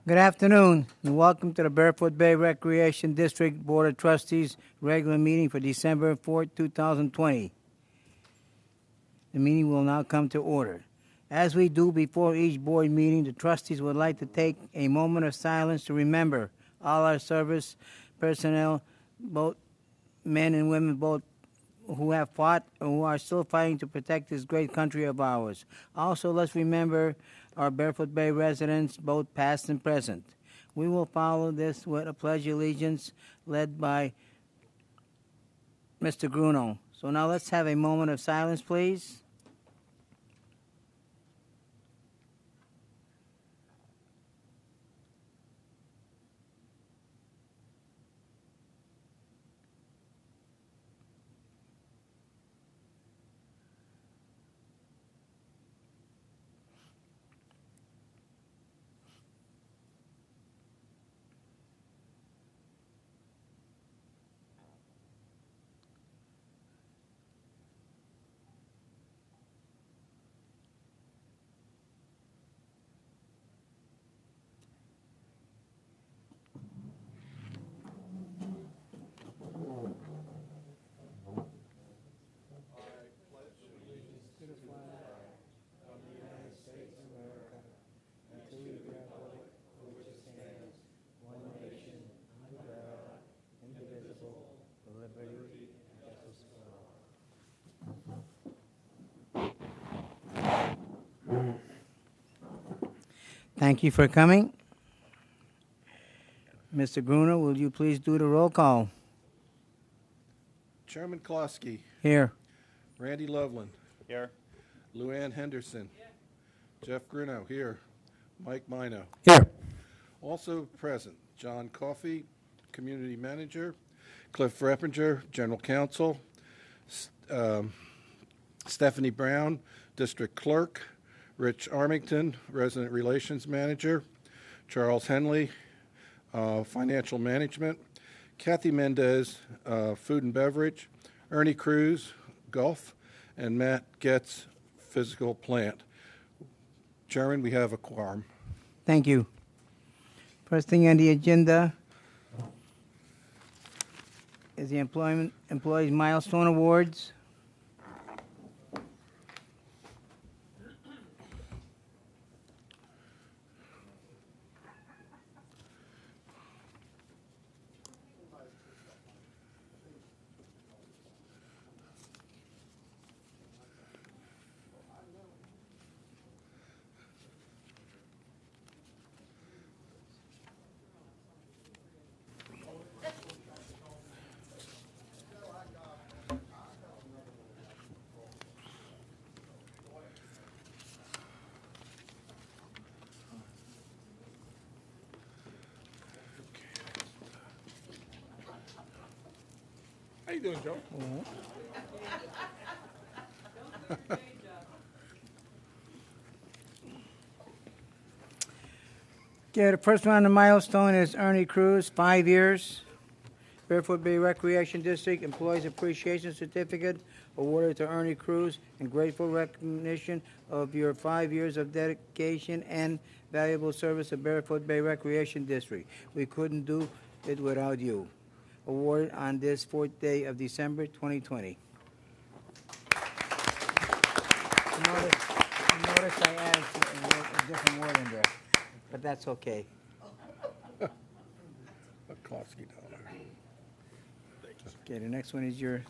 Good afternoon, and welcome to the Barefoot Bay Recreation District Board of Trustees regular meeting for December 4th, 2020. The meeting will now come to order. As we do before each board meeting, the trustees would like to take a moment of silence to remember all our service personnel, both men and women, both who have fought and who are still fighting to protect this great country of ours. Also, let's remember our Barefoot Bay residents, both past and present. We will follow this with a pledge of allegiance led by Mr. Gruno. So now let's have a moment of silence, please. Thank you for coming. Mr. Gruner, will you please do the roll call? Chairman Klosky, Here. Randy Loveland, Here. Luann Henderson, Jeff Grunow, here, Mike Mino. Here. Also present, John Coffey, Community Manager, Cliff Reppinger, General Counsel, Stephanie Brown, District Clerk, Rich Armington, Resident Relations Manager, Charles Henley, Financial Management, Kathy Mendez, Food and Beverage, Ernie Cruz, Golf, and Matt Getz, Physical Plant. Chairman, we have a quorum. Thank you. First thing on the agenda is the Employees Milestone Awards. How you doing, Joe? Okay, the first one on the milestone is Ernie Cruz, 5 years. Barefoot Bay Recreation District Employees Appreciation Certificate awarded to Ernie Cruz in grateful recognition of your 5 years of dedication and valuable service to Barefoot Bay Recreation District. We couldn't do it without you. Awarded on this 4th day of December 2020. Notice I added a different word in there, but that's okay. A Klosky dollar. Okay, the next one is your.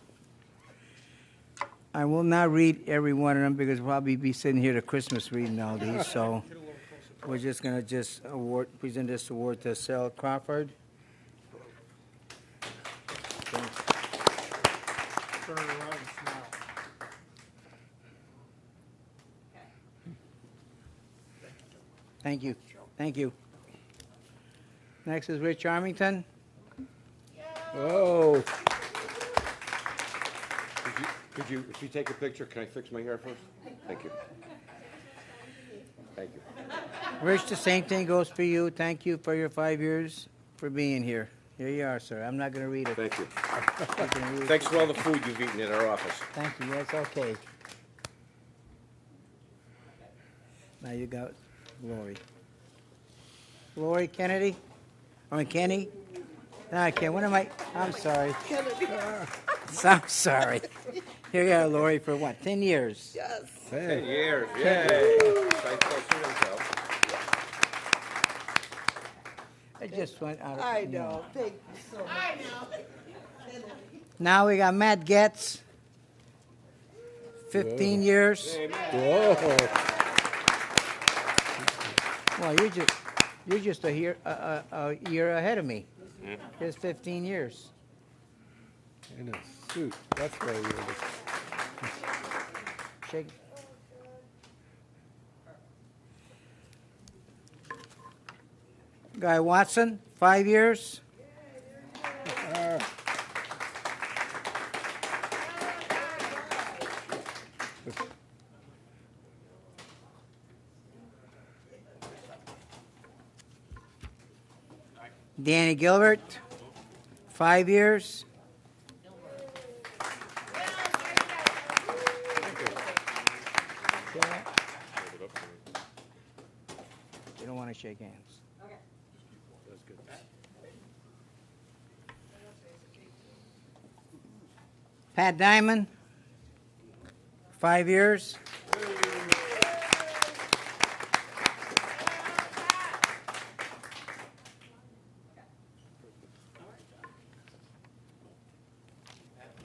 I will not read every one of them because we'll probably be sitting here to Christmas reading all these, so we're just gonna present this award to Sal Crawford. Turn it around and smile. Thank you. Thank you. Next is Rich Armington. Oh. If you take a picture, can I fix my hair first? Thank you. Thank you. Rich, the same thing goes for you. Thank you for your 5 years for being here. Here you are, sir. I'm not going to read it. Thank you. You can read it. Thanks for all the food you've eaten in our office. Thank you. That's okay. Now you got Lori. Lori Kennedy? Kenny? No, I can't. What am I? I'm sorry. I'm sorry. Here you are, Lori, for what, 10 years? Yes. 10 years, yay. Thanks for shooting himself. I just went out of... I know. Thank you so much. I know. Now we got Matt Getz, 15 years. Whoa. Well, you're just a year ahead of me. It's 15 years. In a suit. That's why you were Shake. Guy Watson, 5 years. Danny Gilbert, 5 years. You don't want to shake hands. Okay. That's good. Pat Diamond, 5 years.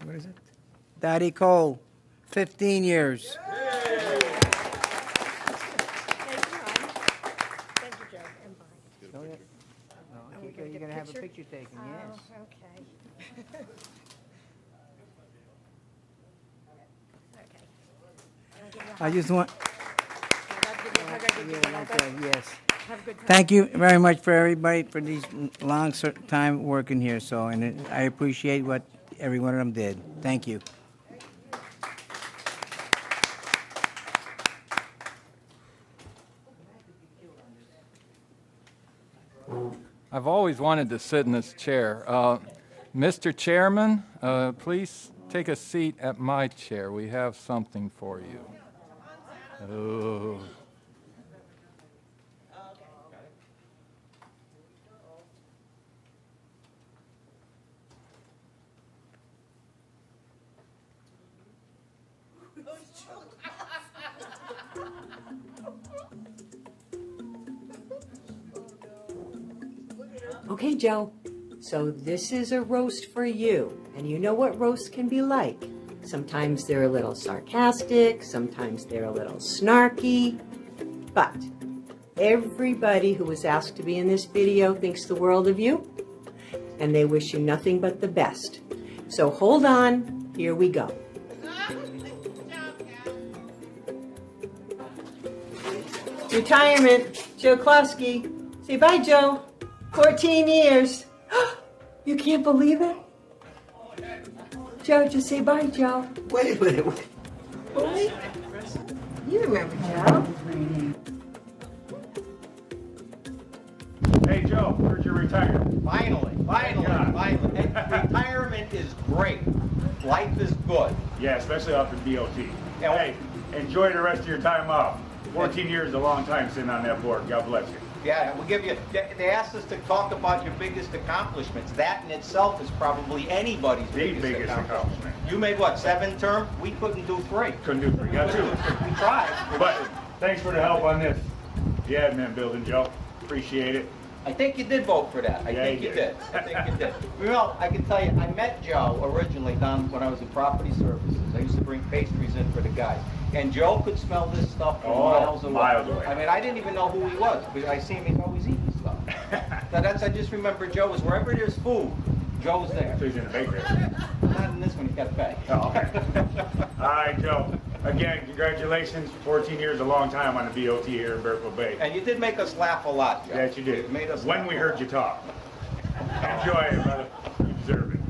What is it? Daddy Cole, 15 years. Thank you, hon. Thank you, Joe, and bye. No, we gonna you're get going a to have a picture? picture taken, yes. Oh, okay. Okay. I'll give you a I hug. just want... I'll give you a hug. I'll give you a hug. Yes. Have a good time. Thank you very much for everybody for these long time working here. So, and I appreciate what every one of them did. Thank you. I've always wanted to sit in this chair. Mr. Chairman, please take a seat at my chair. We have something for you. Oh. Okay, Joe, so this is a roast for you, and you know what roasts can be like. Sometimes they're a little sarcastic, sometimes they're a little snarky, but everybody who was asked to be in this video thinks the world of you, and they wish you nothing but the best. So hold on, here we go. Retirement, Joe Klosky. Say bye, Joe. 14 years. You can't believe it? Joe, just say bye, Joe. Wait a minute. Really? You remember Joe. Hey, Joe, heard you're retired. Finally. Hey, retirement is great. Life is good. Yeah, especially off the DOT. Hey, enjoy the rest of your time off. 14 years is a long time sitting on that board. God bless you. Yeah, we give you. They asked us to talk about your biggest accomplishments. That in itself is probably anybody's The biggest biggest accomplishment. You made what, 7 terms? We couldn't do 3. Couldn't do 3. Got 2. We tried. But thanks for the help on this. The admin building, Joe. Appreciate it. I think you did vote for that. I think you did. I think you did. Well, I can tell you, I met Joe originally down when I was in property services. I used to bring pastries in for the guys. And Joe could smell this stuff from miles away. Miles away. I mean, I didn't even know who he was, because I see him, he's always eating stuff. So that's, I just remember Joe was wherever there's food, Joe's there. So he's in the bakery. Not in this one, he's got to pay. Oh, okay. All right, Joe. Again, congratulations. 14 years is a long time on the BOT here in Barefoot Bay. And you did make us laugh a lot, Joe. Yes, you did. You made us When laugh we a heard lot. you talk. Enjoy it, brother. You deserve it.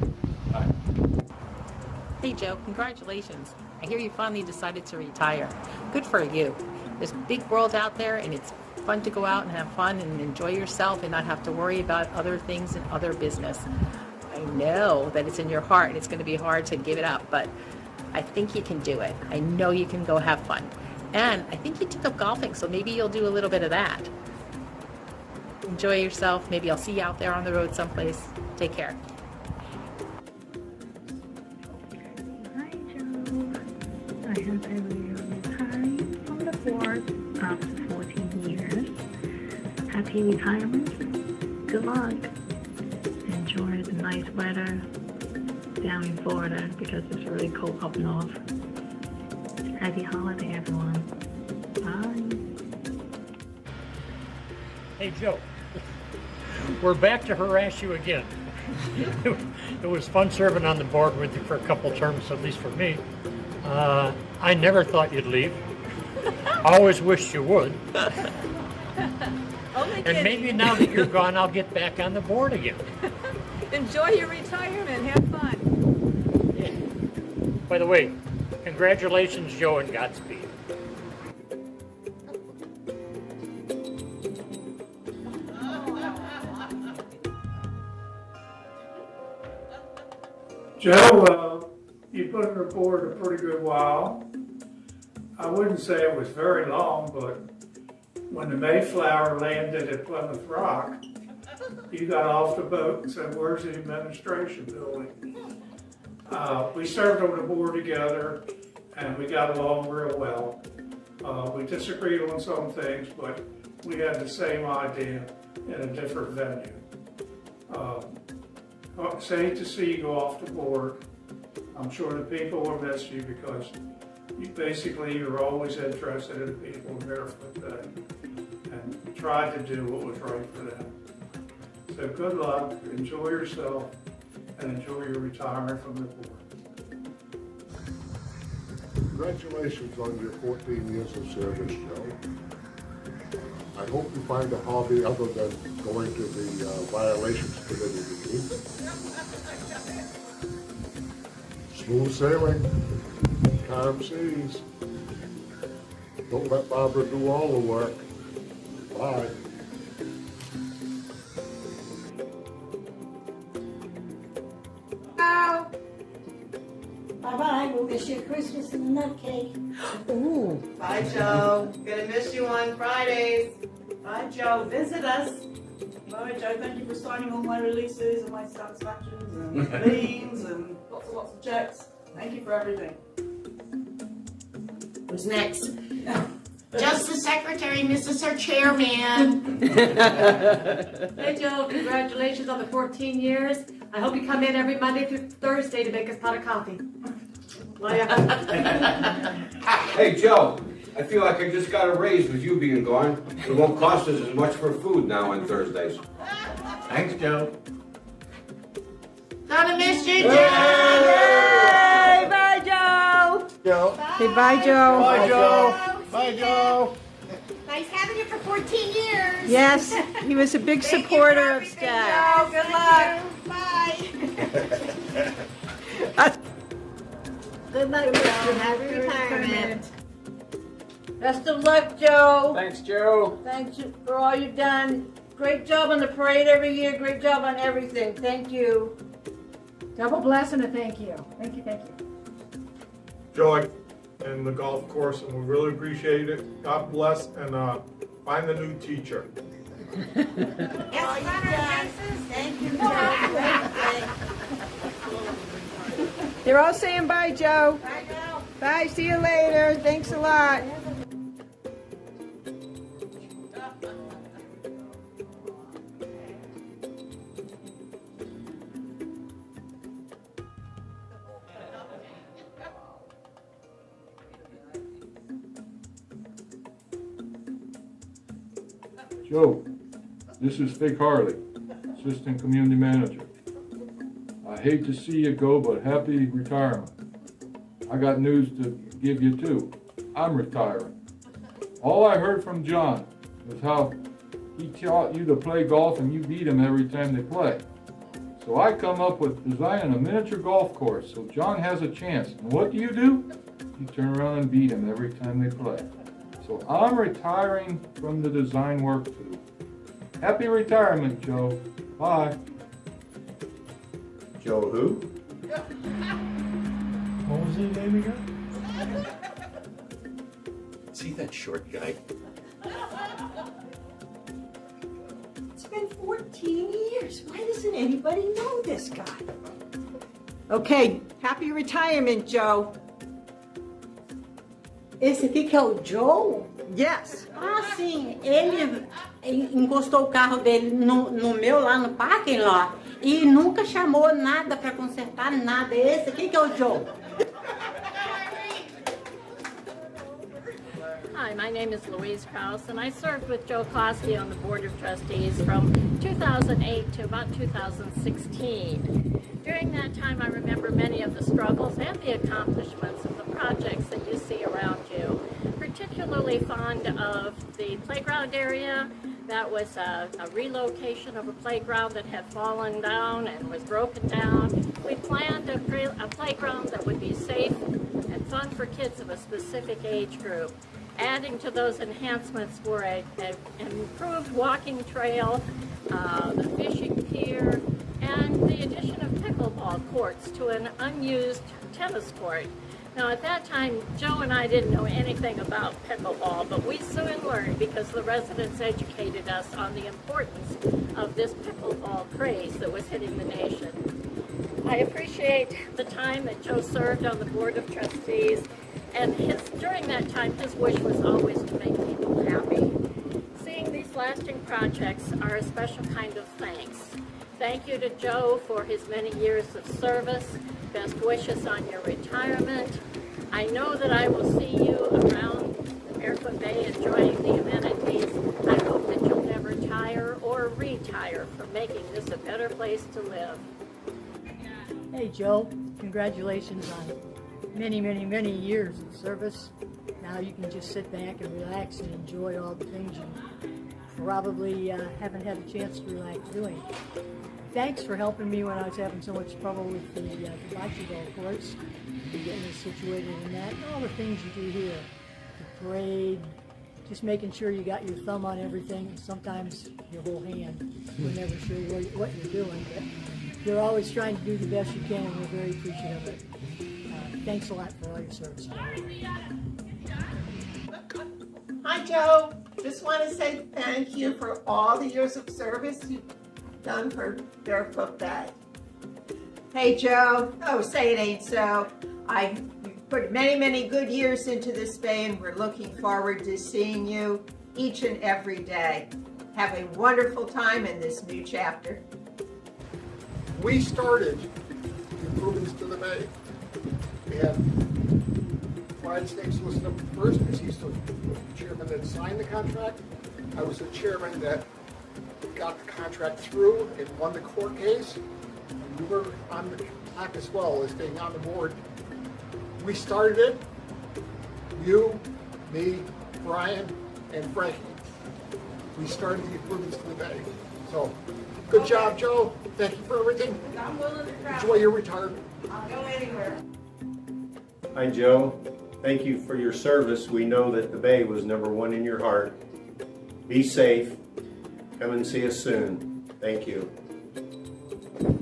Hey Joe, congratulations. I hear you finally decided to retire. Good for you. There's a big world out there and it's fun to go out and have fun and enjoy yourself and not have to worry about other things and other business. I know that it's in your heart and it's going to be hard to give it up, but I think you can do it. I know you can go have fun. And I think you took up golfing, so maybe you'll do a little bit of that. Enjoy yourself. Maybe I'll see you out there on the road someplace. Take care. Hi, Joe. I have a retiring from the board after 14 years. Happy retirement. Good luck. Enjoy the nice weather down in Florida because it's really cold up north. Happy holiday, everyone. Bye. Hey, Joe. We're back to harass you again. It was fun serving on the board with you for a couple terms, at least for me. I never thought you'd leave. Always wished you would. And maybe now that you're gone, I'll get back on the board again. Enjoy your retirement. Have fun. By the way, congratulations, Joe, and Godspeed. Joe, you've been on the board a pretty good while. I wouldn't say it was very long, but when the Mayflower landed at Plymouth Rock, you got off the boat and said, "Where's the administration building?" We served on the board together, and we got along real well. We disagreed on some things, but we had the same idea in a different venue. It's hate to see you go off the board. I'm sure the people will miss you because you're always interested in people in Barefoot Bay and tried to do what was right for them. So good luck, enjoy yourself, and enjoy your retirement from the board. Congratulations on your 14 years of service, Joe. I hope you find a hobby other than going to the violations committee meeting. Smooth sailing, calm seas. Don't let Barbara do all the work. Bye. Bye-bye, we'll miss you at Christmas in the nut cake. Ooh. Bye, Joe. Gonna miss you on Fridays. Bye, Joe. Visit us. Bye, Joe. Thank you for signing all my releases and my satisfactions and liens and lots of checks. Thank you for everything. Who's next? Just the secretary, Mrs. Our chairman. Hey, Joe, congratulations on the 14 years. I hope you come in every Monday through Thursday to make us a pot of coffee. Hey, Joe, I feel like I just got a raise with you being gone. It won't cost us as much for food now on Thursdays. Thanks, Joe. Gonna miss you, Joe. Yay! Bye, Joe. Joe. Say bye, Joe. Bye, Joe. Bye, Joe. Nice having you for 14 years. Yes, he was a big supporter of staff. Good luck. Bye. Good luck, Joe. Happy retirement. Best of luck, Joe. Thanks, Joe. Thanks for all you've done. Great job on the parade every year. Great job on everything. Thank you. Double blessing and thank you. Thank you, thank you. Joy and the golf course, and we really appreciate it. God bless, and find a new teacher. Thank you, Joe. They're all saying bye, Joe. Bye, Joe. Bye. See you later. Thanks a lot. Joe, this is Fig Harley, Assistant Community Manager. I hate to see you go, but happy retirement. I got news to give you too. I'm retiring. All I heard from John was how he taught you to play golf and you beat him every time they play. So I come up with designing a miniature golf course so John has a chance. And what do? You turn around and beat him every time they play. So I'm retiring from the design work too. Happy retirement, Joe. Bye. Joe who? What was his name again? T See that short guy? It's been 14 years. Why doesn't anybody know this guy? Okay, happy retirement, Joe. Esse aqui que é o Joe? Yes. Ah, sim. Ele encostou o carro dele no meu lá no parking lot e nunca chamou nada para consertar nada. Esse aqui que é o Joe. Hi, my name is Louise Krause, and I served with Joe Klosky on the Board of Trustees from 2008 to about 2016. During that time, I remember many of the struggles and the accomplishments of the projects that you see around you. Particularly fond of the playground area. That was a relocation of a playground that had fallen down and was broken down. We planned a playground that would be safe and fun for kids of a specific age group. Adding to those enhancements were an improved walking trail, the fishing pier, and the addition of pickleball courts to an unused tennis court. Now at that time, Joe and I didn't know anything about pickleball, but we soon learned because the residents educated us on the importance of this pickleball craze that was hitting the nation. I appreciate the time that Joe served on the Board of Trustees, and during that time, his wish was always to make people happy. Seeing these lasting projects are a special kind of thanks. Thank you to Joe for his many years of service. Best wishes on your retirement. I know that I will see you around the Barefoot Bay enjoying the amenities. I hope that you'll never tire or retire from making this a better place to live. Hey, Joe, congratulations on many, many, many years of service. Now you can just sit back and relax and enjoy all the things you probably haven't had a chance to relax doing. Thanks for helping me when I was having so much trouble with the bocce ball courts, and getting us situated in that, and all the things you do here. The parade, just making sure you got your thumb on everything, and sometimes your whole hand. We're never sure what you're doing, but you're always trying to do the best you can, and we're very appreciative of it. Thanks a lot for all your service, Joe. Hi, Joe. Just want to say thank you for all the years of service you've done for Barefoot Bay. Hey, Joe. Oh, say it ain't so. I put many, many good years into this bay, and we're looking forward to seeing you each and every day. Have a wonderful time in this new chapter. We started improvements to the bay. And Brian Snakes was the first because he's the chairman that signed the contract. I was the chairman that got the contract through and won the court case. And we were on the clock as well as being on the board. We started it, you, me, Brian, and Frankie. We started the improvements to the bay. So, good job, Joe. Thank you for everything. I'm willing to travel. Enjoy your retirement. I'll go anywhere. Hi, Joe. Thank you for your service. We know that the Bay was #1 in your heart. Be safe. Come and see us soon. Thank you.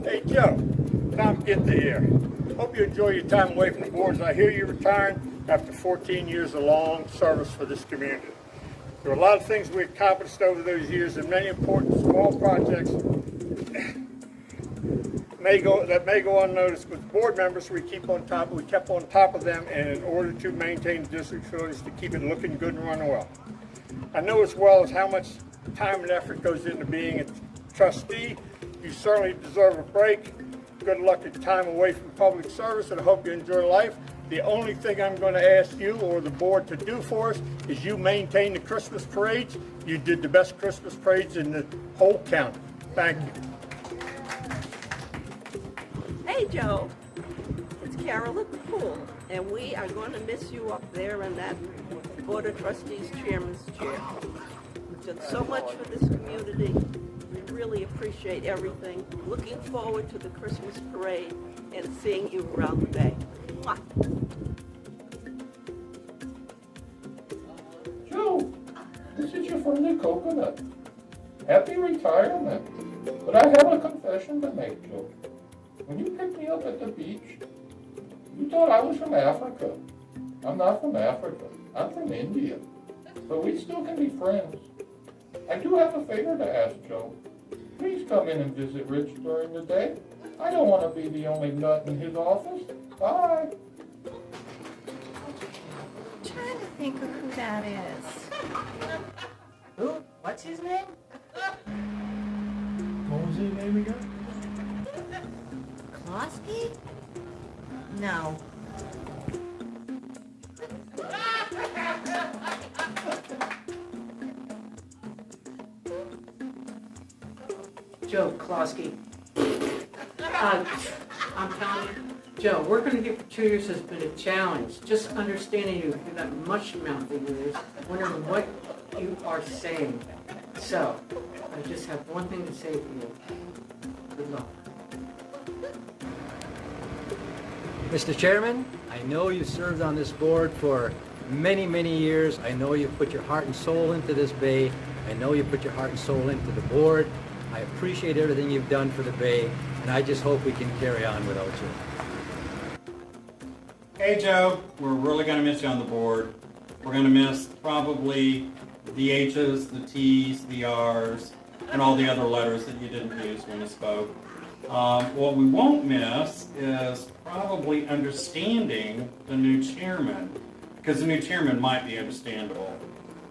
Hey, Joe. Tom Gitta here. Hope you enjoy your time away from the boards. I hear you're retiring after 14 years of long service for this community. There are a lot of things we accomplished over those years and many important small projects that may go unnoticed, but board members we kept on top of them, and in order to maintain the district facilities to keep it looking good and running well. I know as well as how much time and effort goes into being a trustee. You certainly deserve a break. Good luck at time away from public service, and I hope you enjoy life. The only thing I'm going to ask you or the board to do for us is you maintain the Christmas parades. You did the best Christmas parades in the whole county. Thank you. Hey, Joe. It's Carol at the pool, and we are going to miss you up there in that Board of Trustees Chairman's chair. You've done so much for this community. We really appreciate everything. Looking forward to the Christmas parade and seeing you around the bay. Mwah. Joe, this is your friendly coconut. Happy retirement. But I have a confession to make, Joe. When you picked me up at the beach, you thought I was from Africa. I'm not from Africa. I'm from India. but we still can be friends. I do have a favor to ask, Joe. Please come in and visit Rich during the day. I don't want to be the only nut in his office. Bye. I'm trying to think of who that is. Who? What's his name? What was his name again? Klosky? No. Joe Klosky. I'm telling you, Joe, working here for 2 years has been a challenge. Just understanding you through that mush mouth of yours, wondering what you are saying. So, I just have one thing to say to you. Good luck. Mr. Chairman, I know you served on this board for many, many years. I know you put your heart and soul into this Bay. I know you put your heart and soul into the board. I appreciate everything you've done for the Bay, and I just hope we can carry on without you. Hey Joe, we're really going to miss you on the board. We're going to miss probably the H's, the T's, the R's, and all the other letters that you didn't use when you spoke. What we won't miss is probably understanding the new chairman, because the new chairman might be understandable.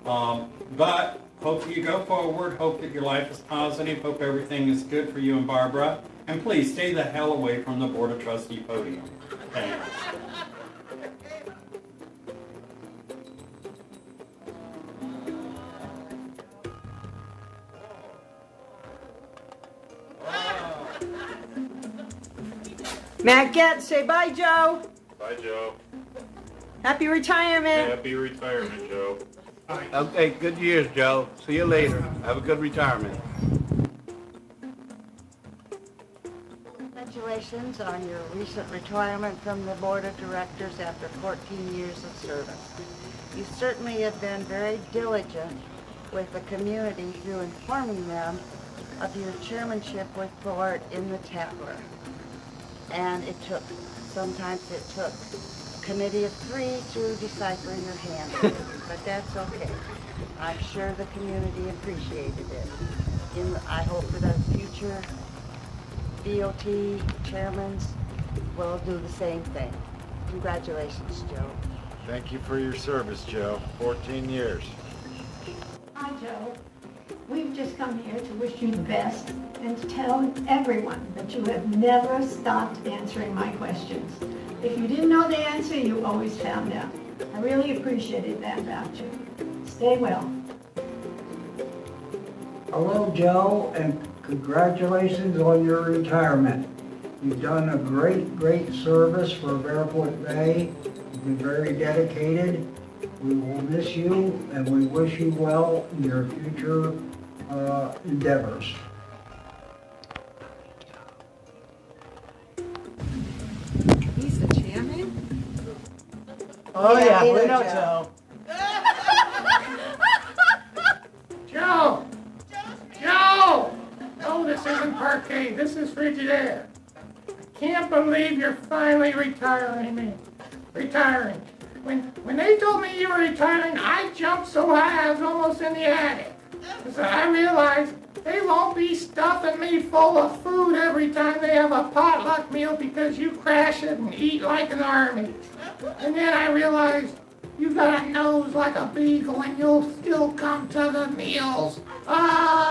But hope you go forward, hope that your life is positive, hope everything is good for you and Barbara, and please stay the hell away from the Board of Trustee podium. Thanks. Matt Getz, say bye, Joe. Bye, Joe. Happy retirement. Happy retirement, Joe. Okay, good years, Joe. See you later. Have a good retirement. Congratulations on your recent retirement from the Board of Directors after 14 years of service. You certainly have been very diligent with the community through informing them of your chairmanship with board in the Tatler. And sometimes it took a committee of 3 to decipher your hand, but that's okay. I'm sure the community appreciated it. I hope for the future DOT chairmen will do the same thing. Congratulations, Joe. Thank you for your service, Joe. 14 years. Hi, Joe. We've just come here to wish you the best and to tell everyone that you have never stopped answering my questions. If you didn't know the answer, you always found out. I really appreciated that about you. Stay well. Hello, Joe, and congratulations on your retirement. You've done a great service for Barefoot Bay. You've been very dedicated. We will miss you, and we wish you well in your future endeavors. He's the chairman? Oh yeah, we we know know Joe. Joe! Joe! No, this isn't parquet. This is Frigidaire. I can't believe you're finally retiring. When they told me you were retiring, I jumped so high I was almost in the attic. So I realized they won't be stuffing me full of food every time they have a potluck meal because you crash it and eat like an army. And then I realized you got a nose like a beagle and you'll still come to the meals. Ah!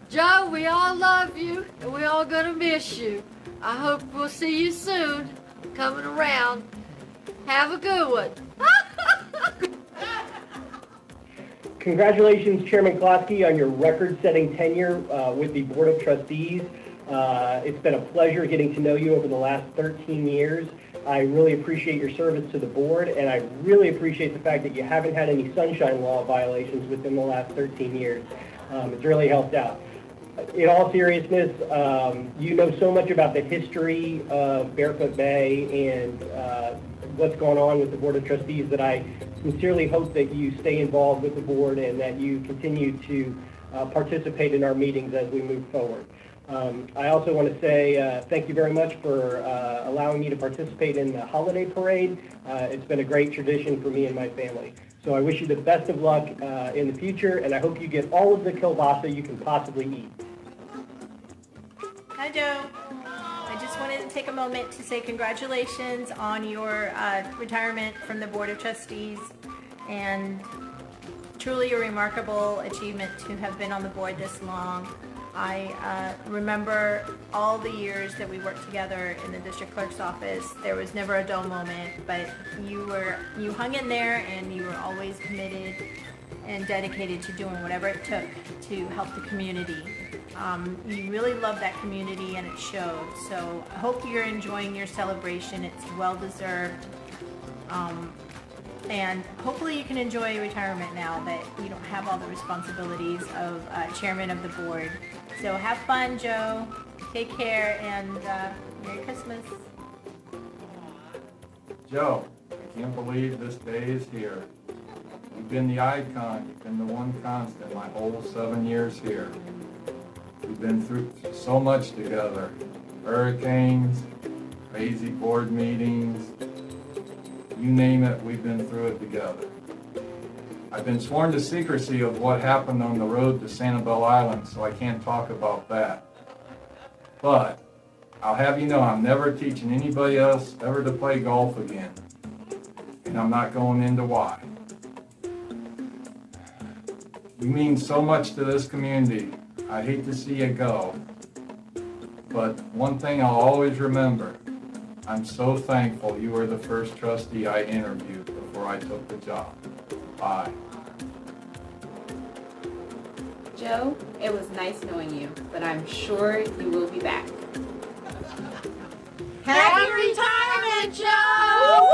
Joe, we all love you, and we all gonna miss you. I hope we'll see you soon, coming around. Have a good one. Congratulations, Chairman Klosky, on your record-setting tenure with the Board of Trustees. It's been a pleasure getting to know you over the last 13 years. I really appreciate your service to the board, and I really appreciate the fact that you haven't had any sunshine law violations within the last 13 years. It's really helped out. In all seriousness, you know so much about the history of Barefoot Bay and what's going on with the Board of Trustees that I sincerely hope that you stay involved with the board and that you continue to participate in our meetings as we move forward. I also want to say thank you very much for allowing me to participate in the holiday parade. It's been a great tradition for me and my family. So I wish you the best of luck in the future, and I hope you get all of the kielbasa you can possibly eat. Hi, Joe. I just wanted to take a moment to say congratulations on your retirement from the Board of Trustees, and truly a remarkable achievement to have been on the board this long. I remember all the years that we worked together in the district clerk's office. There was never a dull moment, but you hung in there, and you were always committed and dedicated to doing whatever it took to help the community. You really love that community, and it showed. So I hope you're enjoying your celebration. It's well deserved. And hopefully you can enjoy retirement now that you don't have all the responsibilities of chairman of the board. So have fun, Joe. Take care, and Merry Christmas. Joe, I can't believe this day is here. You've been the icon, you've been the one constant my whole 7 years here. We've been through so much together. Hurricanes, crazy board meetings, you name it, we've been through it together. I've been sworn to secrecy of what happened on the road to Sanibel Island, so I can't talk about that. But I'll have you know I'm never teaching anybody else ever to play golf again. And I'm not going into why. You mean so much to this community. I hate to see you go. But one thing I'll always remember, I'm so thankful you were the first trustee I interviewed before I took the job. Bye. Joe, it was nice knowing you, but I'm sure you will be back. Happy retirement, Joe!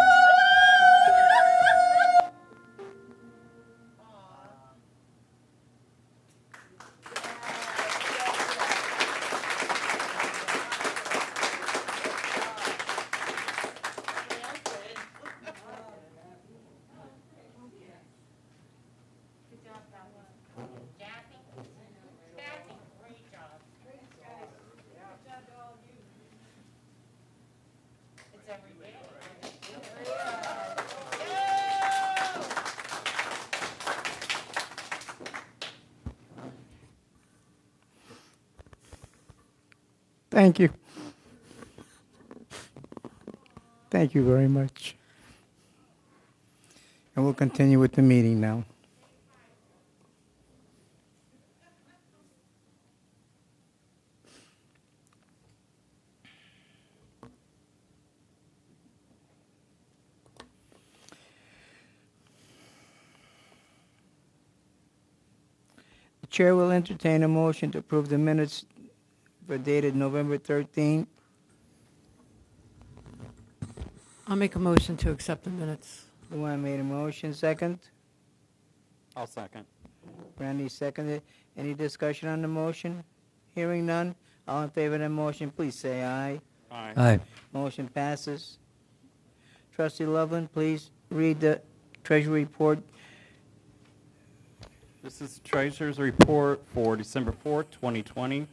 Thank you. Thank you very much. And we'll continue with the meeting now. The chair will entertain a motion to approve the minutes for dated November 13th. I'll make a motion to accept the minutes. Luan made a motion, second. I'll second. Brandy seconded. Any discussion on the motion? Hearing none. All in favor of the motion, please say aye. Aye. Aye. Motion passes. Trustee Loveland, please read the Treasury report. This is the Treasurer's report for December 4th, 2020.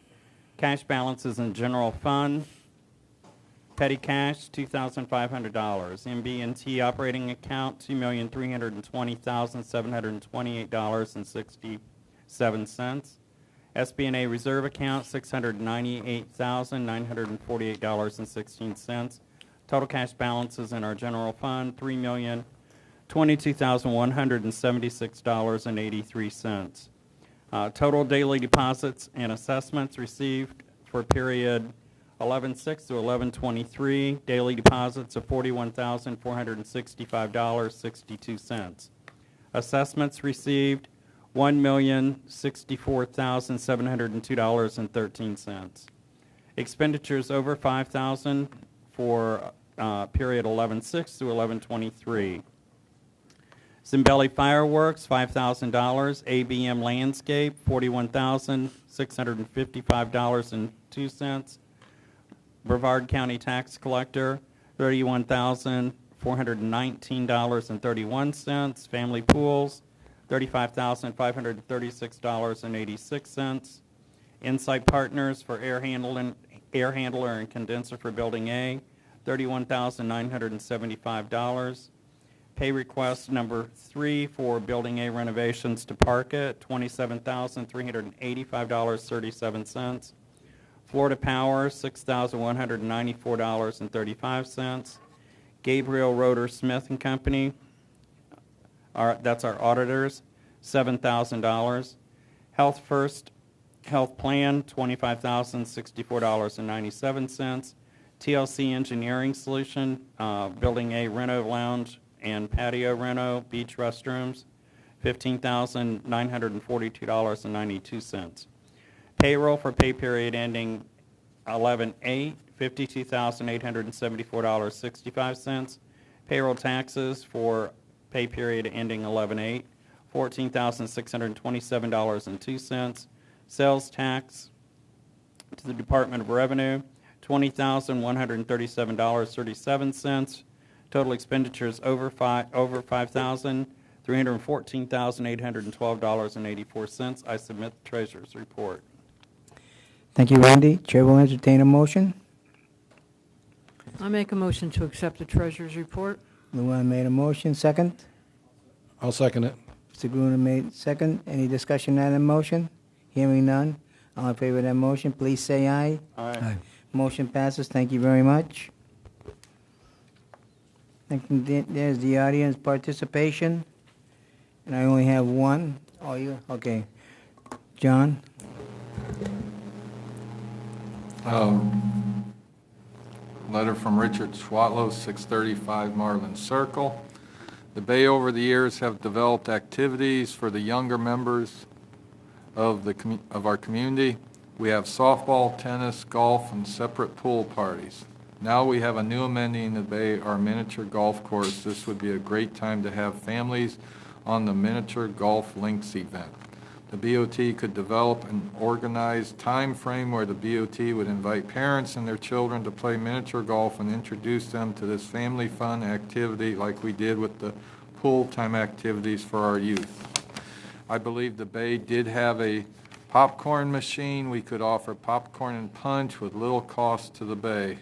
Cash balances in general fund. Petty cash, $2,500. MB&T operating account, $2,320,728.67. SB&A reserve account, $698,948.16. Total cash balances in our general fund, $3,022,176.83. Total daily deposits and assessments received for period 11/6 to 11/23, daily deposits of $41,465.62. Assessments received $1,064,702.13. Expenditures over $5,000 for period 11/6 to 11/23. Zimbelli Fireworks, $5,000. ABM Landscape, $41,655.02. Brevard County Tax Collector, $31,419.31. Family Pools, $35,536.86. Insight Partners for air handler and condenser for Building A, $31,975. Pay request number 3 for Building A renovations to Parka, $27,385.37. Florida Power, $6,194.35. Gabriel Roeder Smith and Company, that's our auditors, $7,000. Health First Health Plan, $25,064.97. TLC Engineering Solution, Building A Reno Lounge and Patio Reno, Beach Restrooms, $15,942.92. Payroll for pay period ending 11/8, $52,874.65. Payroll taxes for pay period ending 11/8, $14,627.02. Sales tax to the Department of Revenue, $20,137.37. Total expenditures over $5,000, $314,812.84. I submit the Treasurer's report. Thank you, Randy. Chair will entertain a motion. I make a motion to accept the treasurer's report. Luan made a motion. Second? I'll second it. Mr. Gruner made second. Any discussion on the motion? Hearing none. All in favor of that motion, please say aye. Aye. Motion passes. Thank you very much. There's the audience participation. And I only have one. Oh, you? Okay. John? Letter from Richard Swatlow, 635 Marlin Circle. The Bay over the years have developed activities for the younger members of our community. We have softball, tennis, golf, and separate pool parties. Now we have a new amenity in the Bay, our miniature golf course. This would be a great time to have families on the miniature golf links event. The BOT could develop an organized time frame where the BOT would invite parents and their children to play miniature golf and introduce them to this family fun activity like we did with the pool time activities for our youth. I believe the Bay did have a popcorn machine. We could offer popcorn and punch with little cost to the Bay.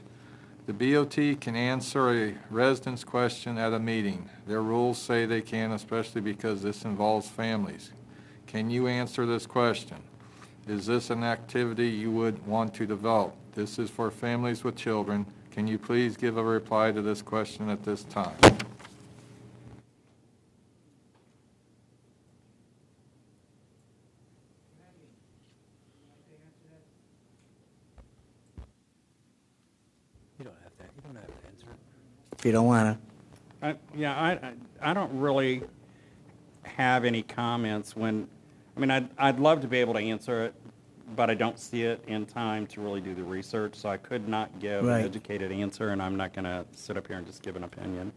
The BOT can answer a resident's question at a meeting. Their rules say they can, especially because this involves families. Can you answer this question? Is this an activity you would want to develop? This is for families with children. Can you please give a reply to this question at this time? You don't have to answer it. If you don't want to. I don't really have any comments I'd love to be able to answer it, but I don't see it in time to really do the research, so I could not give Right. an educated answer, and I'm not going to sit up here and just give an opinion.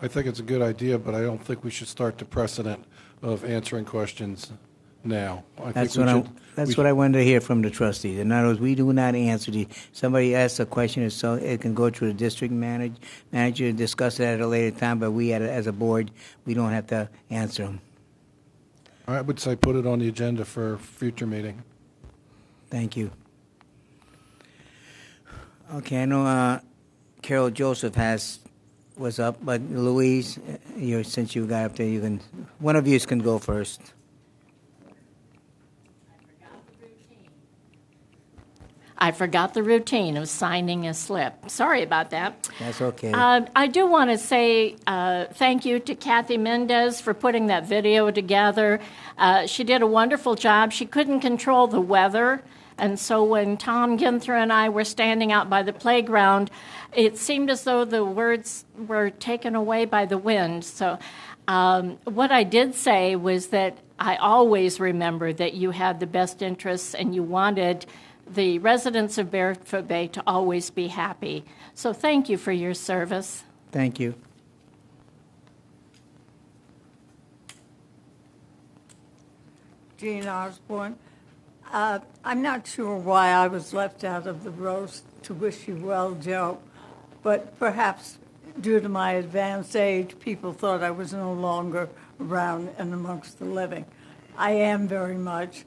I think it's a good idea, but I don't think we should start the precedent of answering questions now. That's what I wanted to hear from the trustees. In other words, we do not answer somebody asks a question, so it can go to the district manager and discuss it at a later time, but we as a board, we don't have to answer them. I would say put it on the agenda for a future meeting. Thank you. Okay, I know Carol Joseph was up, but Louise, since you got up there, one of you can go first. I forgot the routine of signing a slip. Sorry about that. That's okay. I do want to say thank you to Kathy Mendez for putting that video together. She did a wonderful job. She couldn't control the weather, and so when Tom Ginther and I were standing out by the playground, it seemed as though the words were taken away by the wind. So what I did say was that I always remember that you had the best interests and you wanted the residents of Barefoot Bay to always be happy. So thank you for your service. Thank you. Jean Osborne. I'm not sure why I was left out of the roast to wish you well, Joe, but perhaps due to my advanced age, people thought I was no longer around and amongst the living. I am very much,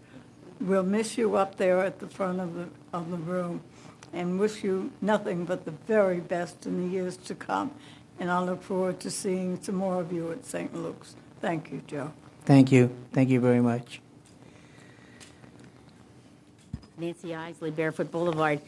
we'll miss you up there at the front of the room and wish you nothing but the very best in the years to come. And I look forward to seeing some more of you at St. Luke's. Thank you, Joe. Thank you. Thank you very much. Nancy Isley, Barefoot Boulevard.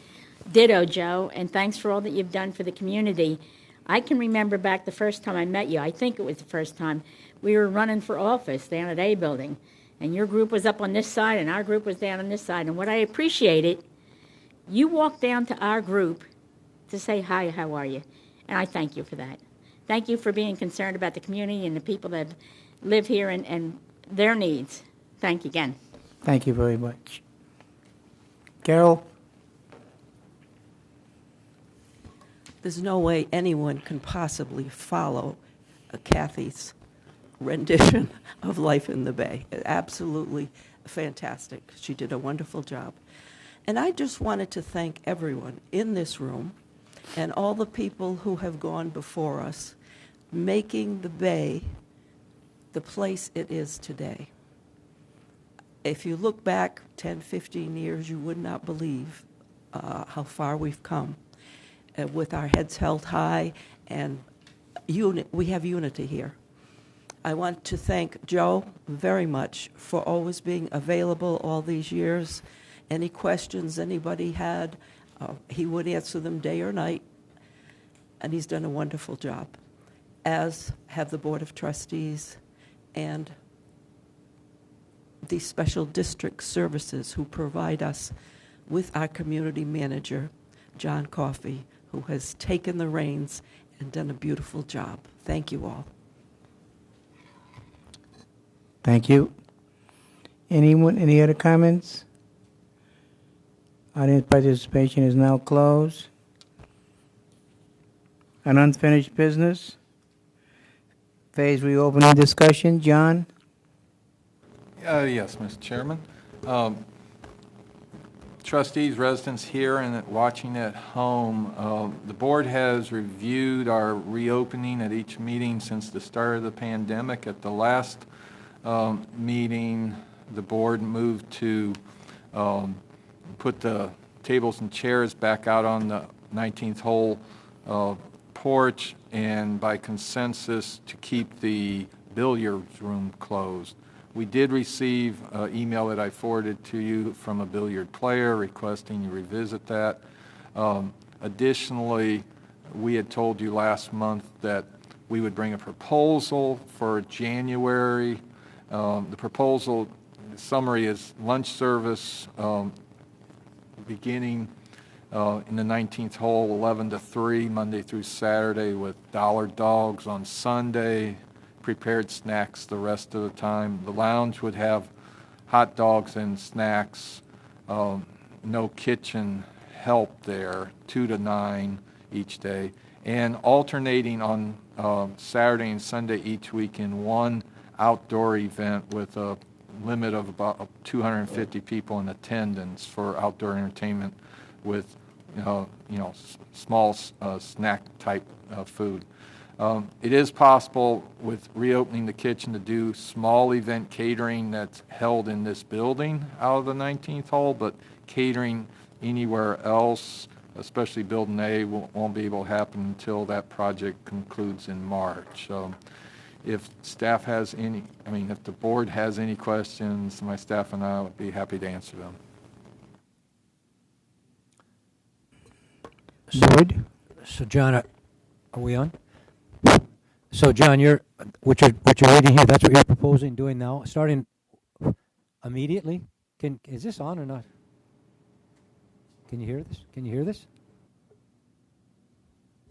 Ditto, Joe, and thanks for all that you've done for the community. I can remember back the first time I met you, I think it was the first time, we were running for office down at A Building, and your group was up on this side, and our group was down on this side. And what I appreciated, you walked down to our group to say, hi, how are you? And I thank you for that. Thank you for being concerned about the community and the people that live here and their needs. Thank you again. Thank you very much. Carol? There's no way anyone can possibly follow Kathy's rendition of Life in the Bay. Absolutely fantastic. She did a wonderful job. And I just wanted to thank everyone in this room and all the people who have gone before us, making the Bay the place it is today. If you look back 10, 15 years, you would not believe how far we've come. With our heads held high, and we have unity here. I want to thank Joe very much for always being available all these years. Any questions anybody had, he would answer them day or night, and he's done a wonderful job, as have the Board of Trustees and the Special District Services who provide us with our community manager, John Coffey, who has taken the reins and done a beautiful job. Thank you all. Thank you. Anyone, any other comments? Audience participation is now closed. An unfinished business. Phase reopening discussion. John? Yes, Mr. Chairman. Trustees, residents here and watching at home, the board has reviewed our reopening at each meeting since the start of the pandemic. At the last meeting, the board moved to put the tables and chairs back out on the 19th hole porch, and by consensus to keep the billiards room closed. We did receive an email that I forwarded to you from a billiard player requesting you revisit that. Additionally, we had told you last month that we would bring a proposal for January. The proposal summary is lunch service beginning in the 19th hole, 11 to 3, Monday through Saturday, with dollar dogs on Sunday, prepared snacks the rest of the time. The lounge would have hot dogs and snacks, no kitchen help there, 2 to 9 each day, and alternating on Saturday and Sunday each week in one outdoor event with a limit of about 250 people in attendance for outdoor entertainment with small snack type food. It is possible with reopening the kitchen to do small event catering that's held in this building out of the 19th hole, but catering anywhere else, especially Building A, won't be able to happen until that project concludes in March. If staff has if the board has any questions, my staff and I would be happy to answer them. Board? So John, are we on? So John, what you're reading here, that's what you're proposing doing now, starting immediately? Is this on or not? Can you hear this? Can you hear this?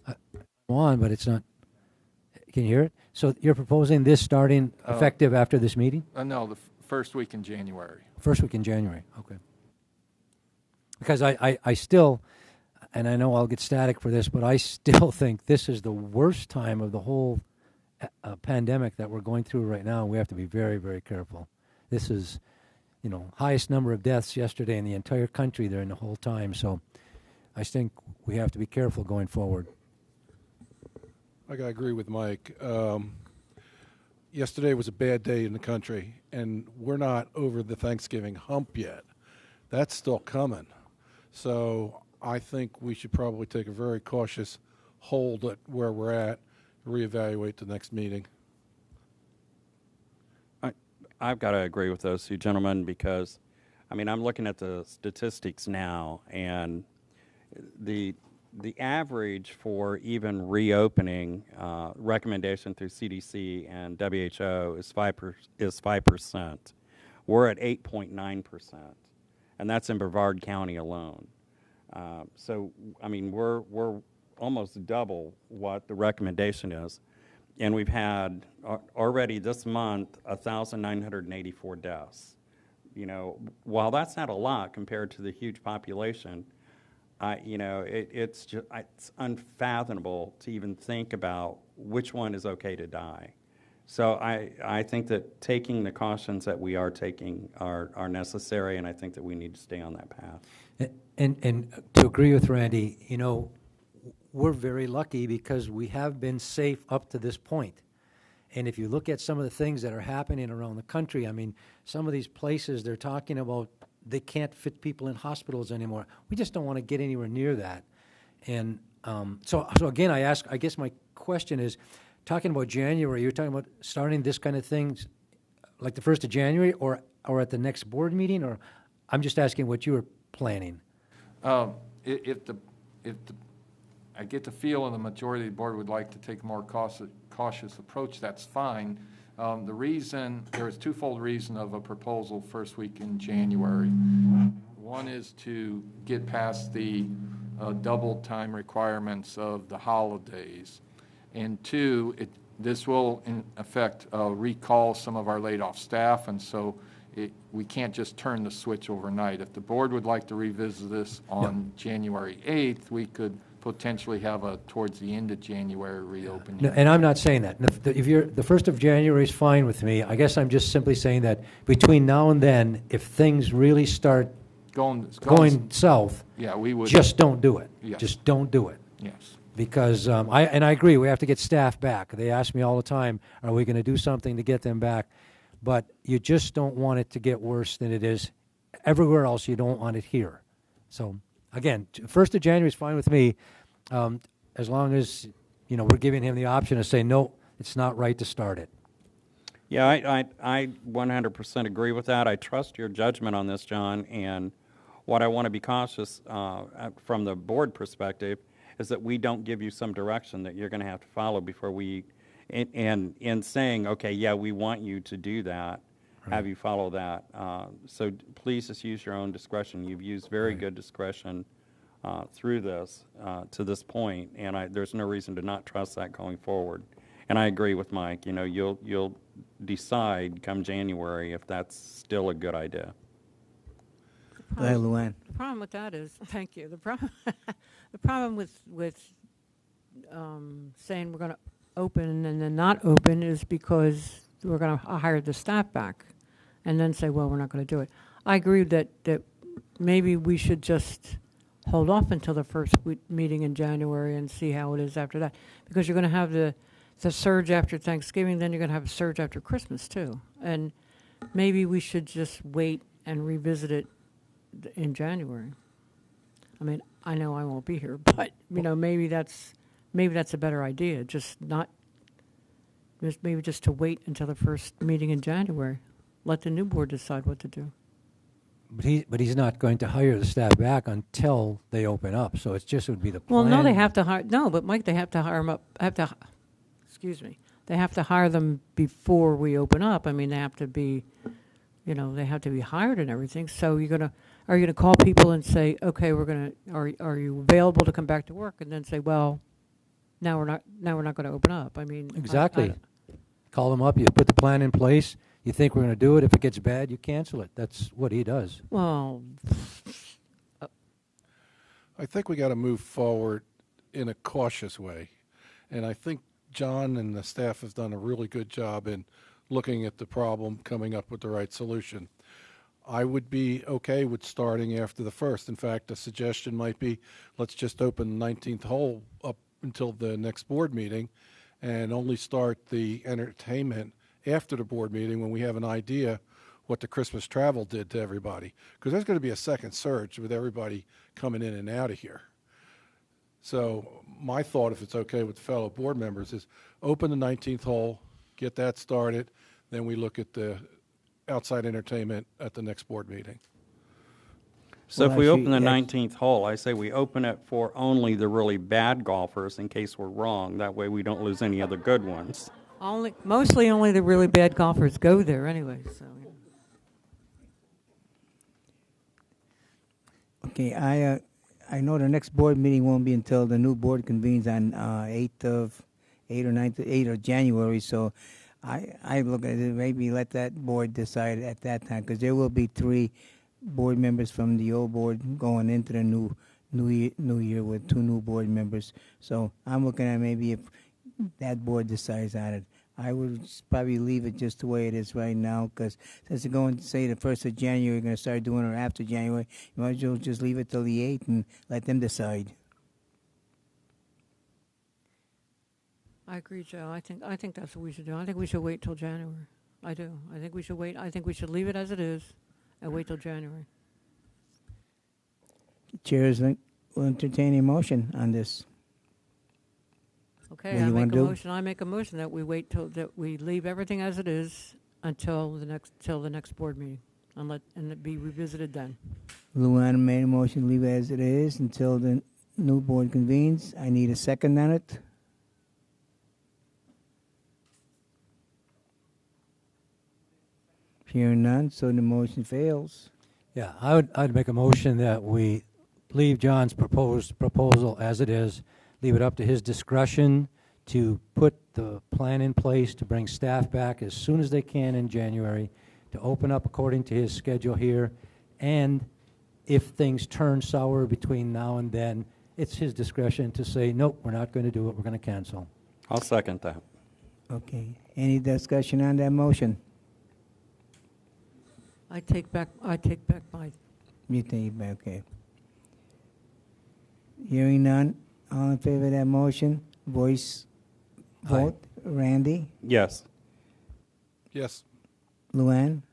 I'm on, but it's not. Can you hear it? So you're proposing this starting effective after this meeting? No, the first week in January. First week in January, okay. Because I still, and I know I'll get static for this, but I still think this is the worst time of the whole pandemic that we're going through right now. We have to be very, very careful. This is, highest number of deaths yesterday in the entire country during the whole time. So I think we have to be careful going forward. I gotta agree with Mike. Yesterday was a bad day in the country, and we're not over the Thanksgiving hump yet. That's still coming. So I think we should probably take a very cautious hold at where we're at, reevaluate the next meeting. I've got to agree with those two gentlemen because, I mean, I'm looking at the statistics now, and the average for even reopening recommendation through CDC and WHO is 5%. We're at 8.9%, and that's in Brevard County alone. So, I mean, we're almost double what the recommendation is. And we've had already this month 1,984 deaths. You know, while that's not a lot compared to the huge population, it's just it's unfathomable to even think about which one is okay to die. So I think that taking the cautions that we are taking are necessary, and I think that we need to stay on that path. And to agree with Randy, you know, we're very lucky because we have been safe up to this point. And if you look at some of the things that are happening around the country, I mean, some of these places they're talking about, they can't fit people in hospitals anymore. We just don't want to get anywhere near that. And so again, I guess my question is, talking about January, you're talking about starting this kind of things like the 1st of January or at the next board meeting, or I'm just asking what you were planning. I get the feel and the majority of the board would like to take a more cautious approach, that's fine. There is twofold reason of a proposal first week in January. One is to get past the double time requirements of the holidays. And two, this will in effect recall some of our laid off staff, and so we can't just turn the switch overnight. If the board would like to revisit this on January 8th, we could potentially have towards the end of January reopening. No, and I'm not saying that. If the 1st of January is fine with me, I guess I'm just simply saying that between now and then, if things really start going south, yeah, we would just don't do it. Yes. Just don't do it. Yes. Because I agree, we have to get staff back. They ask me all the time, are we going to do something to get them back? But you just don't want it to get worse than it is everywhere else. You don't want it here. So again, 1st of January is fine with me, as long as we're giving him the option to say no, it's not right to start it. Yeah, I 100% agree with that. I trust your judgment on this, John. And what I want to be cautious from the board perspective is that we don't give you some direction that you're going to have to follow before we, and in saying, okay, yeah, we want you to do that, have you follow that. So please just use your own discretion. You've used very good discretion through this to this point, and there's no reason to not trust that going forward. And I agree with Mike. You'll decide come January if that's still a good idea. Go ahead, Luann. The problem with that is, thank you. The problem with saying we're going to open and then not open is because we're going to hire the staff back, and then say, well, we're not going to do it. I agree that maybe we should just hold off until the first meeting in January and see how it is after that, because you're going to have the surge after Thanksgiving, then you're going to have a surge after Christmas too, and maybe we should just wait and revisit it in January. I mean, I know I won't be here, but maybe that's a better idea. Maybe just to wait until the first meeting in January. Let the new board decide what to do. But he's not going to hire the staff back until they open up. So it just would be the plan. Well, no, they have to hire. No, but Mike, they have to hire them up. They have to hire them before we open up. I mean, they have to be, they have to be hired and everything. So are you gonna call people and say, okay, are you available to come back to work? And then say, well, now we're not going to open up. I mean, exactly. Call them up. You put the plan in place. You think we're going to do it. If it gets bad, you cancel it. That's what he does. Well, I think we got to move forward in a cautious way. And I think John and the staff have done a really good job in looking at the problem, coming up with the right solution. I would be okay with starting after the 1st. In fact, a suggestion might be let's just open the 19th hole up until the next board meeting and only start the entertainment after the board meeting when we have an idea what the Christmas travel did to everybody, because there's going to be a second surge with everybody coming in and out of here. So my thought, if it's okay with the fellow board members, is open the 19th hole, get that started, then we look at the outside entertainment at the next board meeting. So Well, if we actually, open the 19th hole, I say we open it for only the really bad golfers in case we're wrong. That way we don't lose any other good ones. Mostly only the really bad golfers go there anyway, so. Okay, I know the next board meeting won't be until the new board convenes on 8 of January, so I look at it, maybe let that board decide at that time, because there will be 3 board members from the old board going into the new year with 2 new board members. So I'm looking at maybe if that board decides on it. I would probably leave it just the way it is right now, because since they're going to say the 1st of January, you're going to start doing it after January, you might as well just leave it till the 8th and let them decide. I agree, Joe. I think that's what we should do. I think we should wait till January. I do. I think we should wait. I think we should leave it as it is and wait till January. Chairs will entertain a motion on this. Okay, What do you wanna do? I make a motion that we wait till, that we leave everything as it is until the next board meeting, and it be revisited then. Luana made a motion, leave it as it is until the new board convenes. I need a second on it. Hearing none, so the motion fails. Yeah, I'd make a motion that we leave John's proposal as it is, leave it up to his discretion to put the plan in place to bring staff back as soon as they can in January, to open up according to his schedule here, and if things turn sour between now and then, it's his discretion to say, nope, we're not going to do it, we're going to cancel. I'll second that. Okay, any discussion on that motion? I take back my. You think, okay. Hearing none, all in favor of that motion, voice vote. Randy? Yes. Yes. Luann?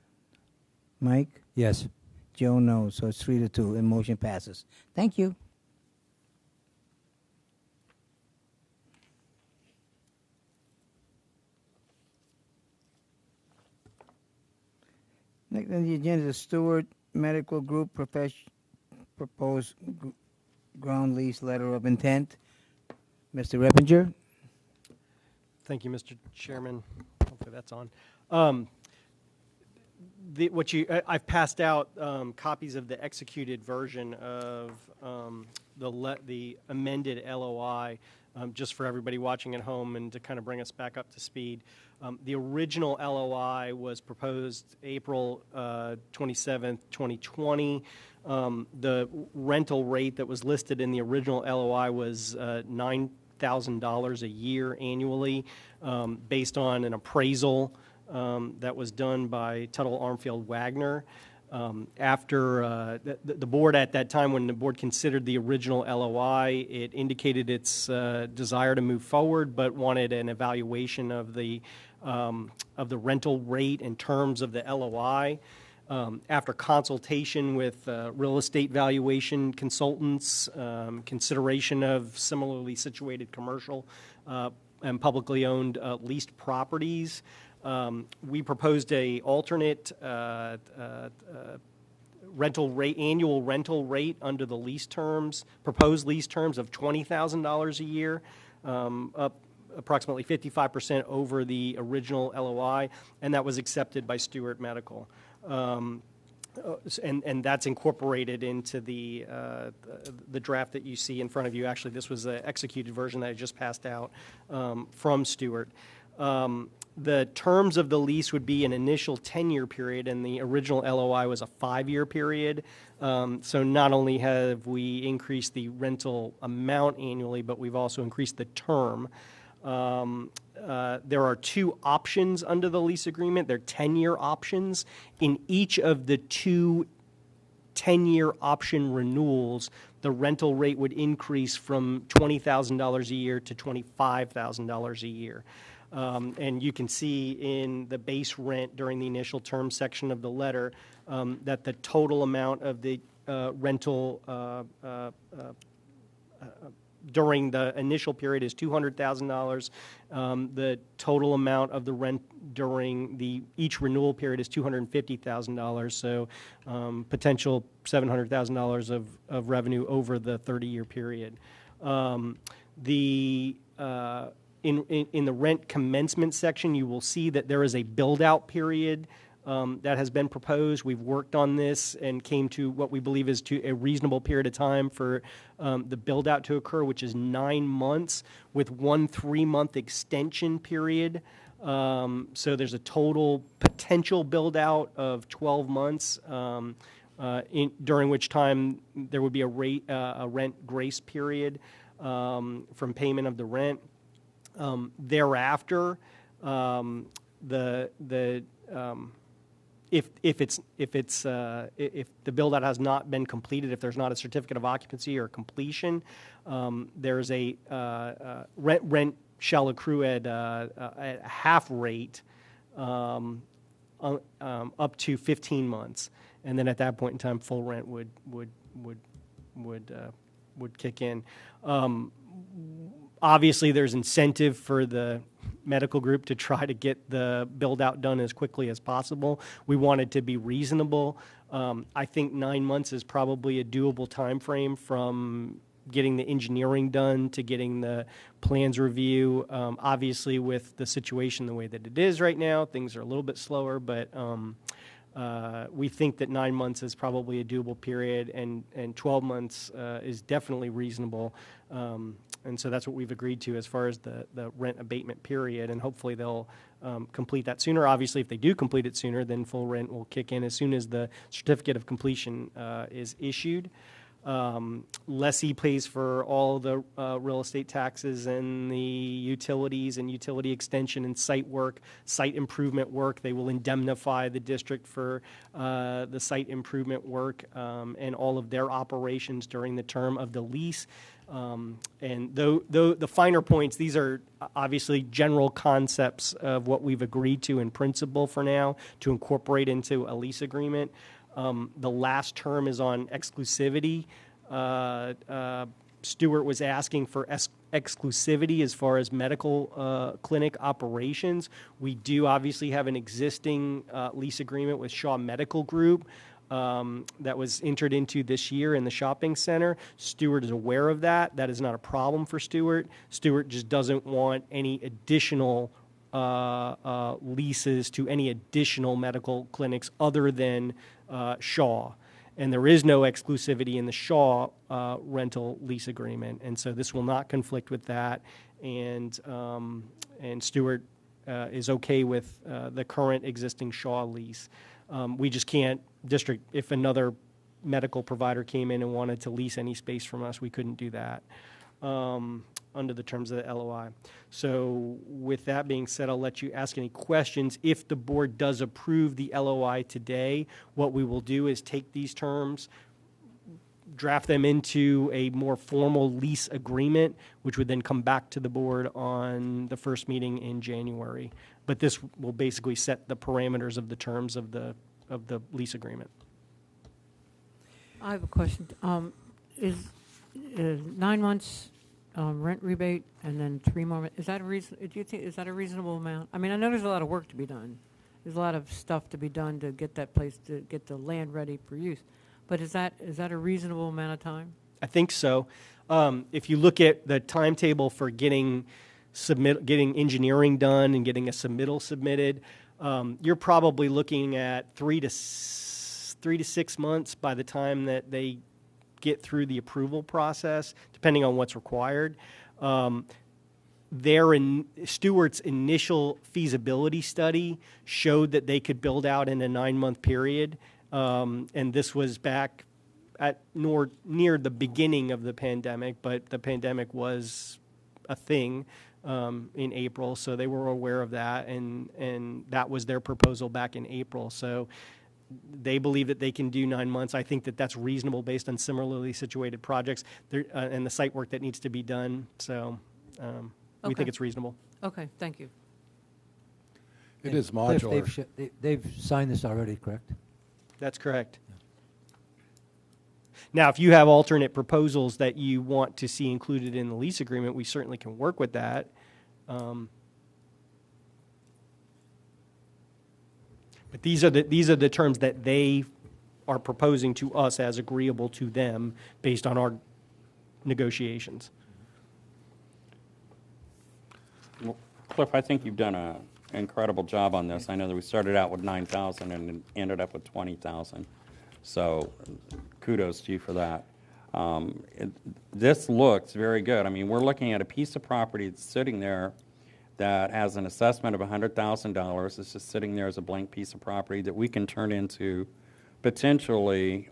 Mike? Yes. Joe knows, so it's 3-2, and motion passes. Thank you. Next on the agenda is Stewart Medical Group proposed ground lease letter of intent. Mr. Reppinger? Thank you, Mr. Chairman. Hopefully that's on. I've passed out copies of the executed version of the amended LOI, just for everybody watching at home and to kind of bring us back up to speed. The original LOI was proposed April 27th, 2020. The rental rate that was listed in the original LOI was $9,000 a year annually, based on an appraisal that was done by Tuttle Armfield Wagner. After the board at that time, when the board considered the original LOI, it indicated its desire to move forward, but wanted an evaluation of the rental rate and terms of the LOI. After consultation with real estate valuation consultants, consideration of similarly situated commercial and publicly owned leased properties, we proposed a alternate rental rate, annual rental rate under the lease terms, proposed lease terms of $20,000 a year, up approximately 55% over the original LOI, and that was accepted by Stewart Medical. And that's incorporated into the draft that you see in front of you. Actually, this was the executed version that I just passed out from Stewart. The terms of the lease would be an initial 10-year period, and the original LOI was a 5-year period. So not only have we increased the rental amount annually, but we've also increased the term. There are 2 options under the lease agreement. They're 10-year options. In each of the 2 10-year option renewals, the rental rate would increase from $20,000 a year to $25,000 a year. And you can see in the base rent during the initial term section of the letter that the total amount of the rental during the initial period is $200,000. The total amount of the rent during each renewal period is $250,000. So potential $700,000 of revenue over the 30-year period. In the rent commencement section, you will see that there is a build-out period that has been proposed. We've worked on this and came to what we believe is to a reasonable period of time for the build-out to occur, which is 9 months with 1 3-month extension period. So there's a total potential build-out of 12 months, during which time there would be a rent grace period from payment of the rent. Thereafter, if the build out has not been completed, if there's not a certificate of occupancy or completion, there's a rent shall accrue at half rate up to 15 months, and then at that point in time, full rent would kick in. Obviously, there's incentive for the medical group to try to get the build out done as quickly as possible. We want it to be reasonable. I think 9 months is probably a doable time frame from getting the engineering done to getting the plans review. Obviously, with the situation the way that it is right now, things are a little bit slower, but we think that 9 months is probably a doable period, and 12 months is definitely reasonable. And so that's what we've agreed to as far as the rent abatement period, and hopefully they'll complete that sooner. Obviously, if they do complete it sooner, then full rent will kick in as soon as the certificate of completion is issued. Lessee pays for all the real estate taxes and the utilities and utility extension and site work, site improvement work. They will indemnify the district for the site improvement work and all of their operations during the term of the lease. And though the finer points, these are obviously general concepts of what we've agreed to in principle for now to incorporate into a lease agreement. The last term is on exclusivity. Stuart was asking for exclusivity as far as medical clinic operations. We do obviously have an existing lease agreement with Shaw Medical Group that was entered into this year in the shopping center. Stuart is aware of that. That is not a problem for Stuart. Stuart just doesn't want any additional leases to any additional medical clinics other than Shaw. And there is no exclusivity in the Shaw rental lease agreement, and so this will not conflict with that. And Stuart is okay with the current existing Shaw lease. We just can't if another medical provider came in and wanted to lease any space from us, we couldn't do that under the terms of the LOI. So with that being said, I'll let you ask any questions. If the board does approve the LOI today, what we will do is take these terms, draft them into a more formal lease agreement, which would then come back to the board on the first meeting in January. But this will basically set the parameters of the terms of the lease agreement. I have a question. Is 9 months rent rebate and then 3 more? Is that a reason? Do you think is that a reasonable amount? I mean, I know there's a lot of work to be done. There's a lot of stuff to be done to get that place to get the land ready for use. But is that a reasonable amount of time? I think so. If you look at the timetable for getting engineering done and getting a submittal submitted, you're probably looking at 3 to 6 months by the time that they get through the approval process, depending on what's required. Stewart's initial feasibility study showed that they could build out in a 9-month period, and this was back at near the beginning of the pandemic, but the pandemic was a thing in April, so they were aware of that, and that was their proposal back in April. So they believe that they can do 9 months. I think that that's reasonable based on similarly situated projects and the site work that needs to be done. So we think it's reasonable. Okay, thank you. It is Cliff, modular. they've signed this already, correct? That's correct. Now, if you have alternate proposals that you want to see included in the lease agreement, we certainly can work with that. But these are the terms that they are proposing to us as agreeable to them based on our negotiations. Well, Cliff, I think you've done an incredible job on this. I know that we started out with 9,000 and ended up with 20,000. So kudos to you for that. This looks very good. I mean, we're looking at a piece of property that's sitting there that has an assessment of $100,000. It's just sitting there as a blank piece of property that we can turn into potentially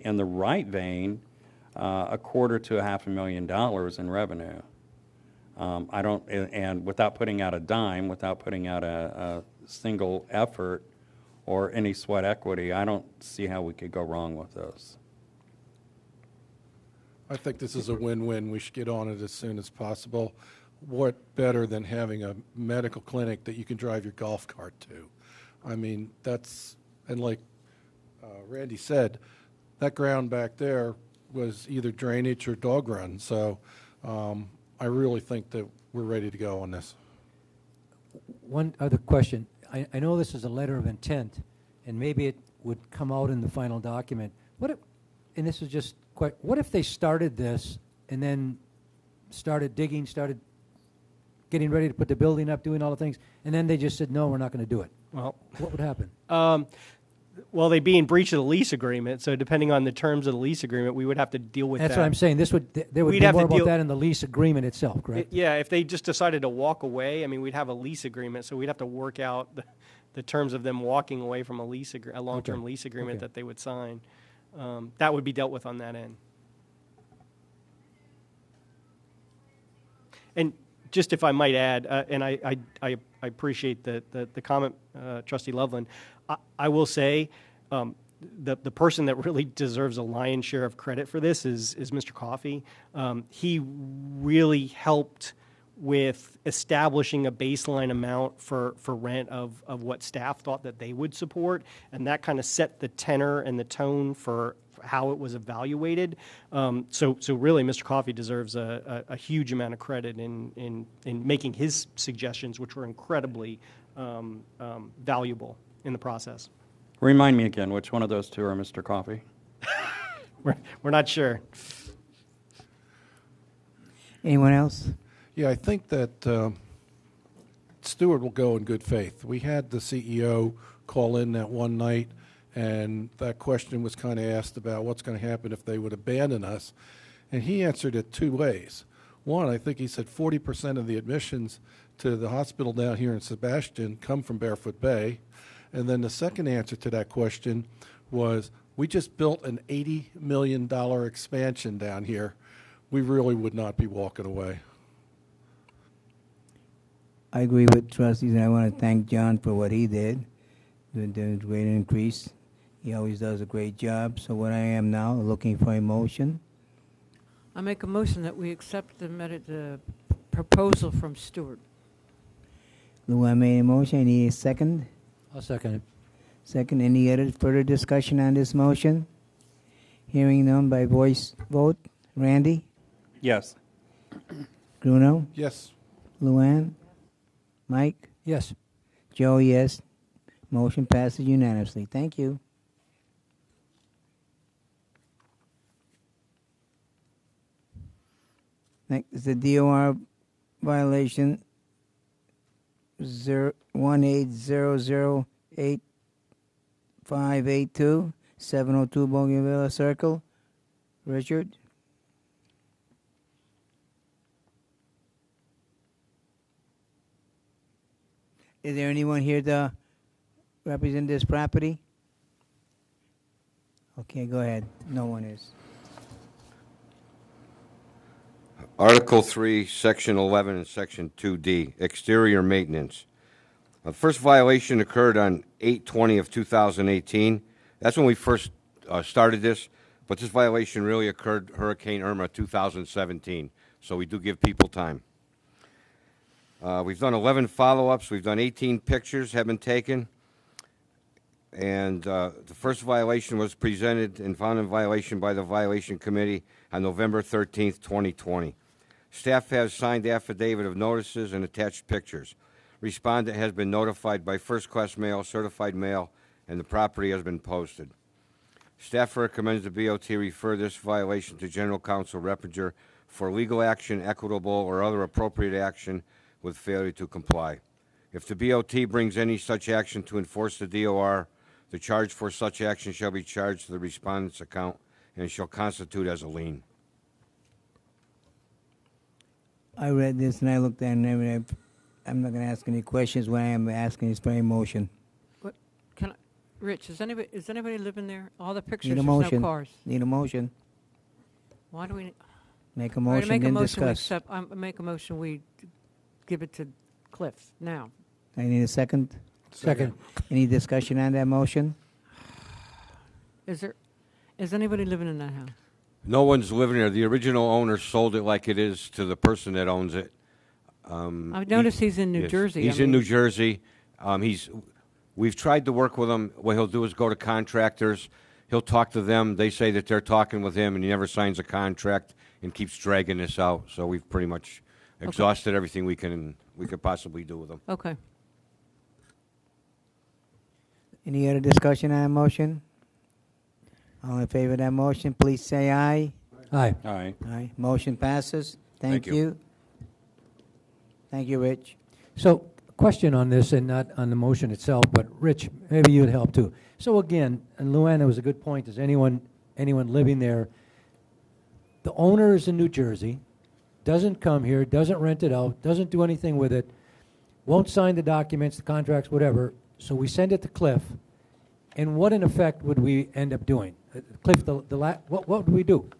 in the right vein, $250,000 to $500,000 in revenue. And without putting out a dime, without putting out a single effort or any sweat equity, I don't see how we could go wrong with this. I think this is a win-win. We should get on it as soon as possible. What better than having a medical clinic that you can drive your golf cart to? I mean, and like Randy said, that ground back there was either drainage or dog run. So I really think that we're ready to go on this. One other question. I know this is a letter of intent, and maybe it would come out in the final document. And this is just quite, what if they started this and then started digging, started getting ready to put the building up, doing all the things, and then they just said, no, we're not going to do it? Well, what would happen? Well, they'd be in breach of the lease agreement, so depending on the terms of the lease agreement, we would have to deal with that. That's what I'm saying. There would We'd be have more to about that in the lease agreement itself, correct? Yeah, if they just decided to walk away, I mean, we'd have a lease agreement, so we'd have to work out the terms of them walking away from a long-term lease agreement that they would sign. That would be dealt with on that end. And just if I might add, and I appreciate the comment, Trustee Loveland, I will say the person that really deserves a lion's share of credit for this is Mr. Coffey. He really helped with establishing a baseline amount for rent of what staff thought that they would support, and that kind of set the tenor and the tone for how it was evaluated. So really, Mr. Coffey deserves a huge amount of credit in making his suggestions, which were incredibly valuable in the process. Remind me again, which one of those two are Mr. Coffey? We're not sure. Anyone else? Yeah, I think that Stewart will go in good faith. We had the CEO call in that one night, and that question was kind of asked about what's going to happen if they would abandon us. And he answered it two ways. One, I think he said 40% of the admissions to the hospital down here in Sebastian come from Barefoot Bay. And then the second answer to that question was, we just built an $80 million expansion down here. We really would not be walking away. I agree with trustees, and I want to thank John for what he did. The great increase. He always does a great job. So what I am now, looking for a motion. I make a motion that we accept the proposal from Stewart. Luan made a motion. I need a second. I'll second it. Second. Any other further discussion on this motion? Hearing none by voice vote. Randy? Yes. Bruno? Yes. Luan? Mike? Yes. Joe, yes. Motion passes unanimously. Thank you. Next is the DOR violation 180088582, 702 Bougainville Circle. Richard? Is there anyone here to represent this property? Okay, go ahead. No one is. Article 3, Section 11 and Section 2D, exterior maintenance. The first violation occurred on 8/20 of 2018. That's when we first started this, but this violation really occurred Hurricane Irma 2017, so we do give people time. We've done 11 follow-ups. We've done 18 pictures have been taken. And the first violation was presented and found in violation by the Violation Committee on November 13th, 2020. Staff has signed affidavit of notices and attached pictures. Respondent has been notified by first-class mail, certified mail, and the property has been posted. Staff recommends the BOT refer this violation to General Counsel Reppinger for legal action, equitable, or other appropriate action with failure to comply. If the BOT brings any such action to enforce the DOR, the charge for such action shall be charged to the respondent's account and shall constitute as a lien. I read this and I looked at it and I'm not going to ask any questions. What I am asking is for a motion. What, Rich, is anybody living there? All the pictures, Need a there's motion. no cars. Need a motion. Why do we? Make a All right, motion, make a then motion. discuss. Make a motion. We give it to Cliff now. I need a second. Second. Any discussion on that motion? Is anybody living in that house? No one's living there. The original owner sold it like it is to the person that owns it. I've noticed he's in New Yes, Jersey. He's in New Jersey. We've tried to work with him. What he'll do is go to contractors. He'll talk to them. They say that they're talking with him, and he never signs a contract and keeps dragging this out. So we've pretty much exhausted everything we could possibly do with him. Okay. Any other discussion on that motion? All in favor of that motion, please say aye. Aye. Aye. Aye. Motion passes. Thank Thank you. you. Thank you, Rich. So, question on this, and not on the motion itself, but Rich, maybe you'd help too. So again, and Luann, that was a good point. Is anyone living there? The owner is in New Jersey, doesn't come here, doesn't rent it out, doesn't do anything with it, won't sign the documents, the contracts, whatever. So we send it to Cliff, and what in effect would we end up doing? Cliff, what would we do?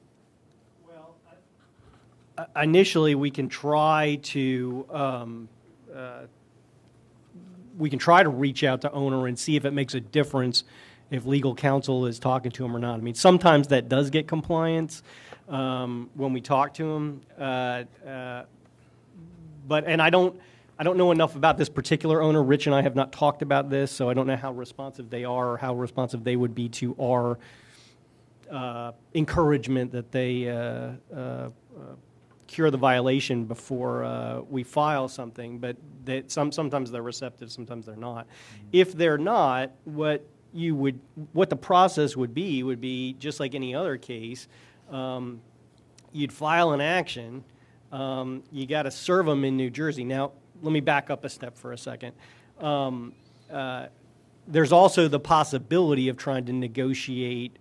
Initially, we can try to reach out to owner and see if it makes a difference if legal counsel is talking to him or not. I mean, sometimes that does get compliance when we talk to him, but I don't know enough about this particular owner. Rich and I have not talked about this, so I don't know how responsive they are or how responsive they would be to our encouragement that they cure the violation before we file something, but sometimes they're receptive, sometimes they're not. If they're not, what the process would be just like any other case. You'd file an action. You got to serve them in New Jersey. Now, let me back up a step for a second. There's also the possibility of trying to negotiate.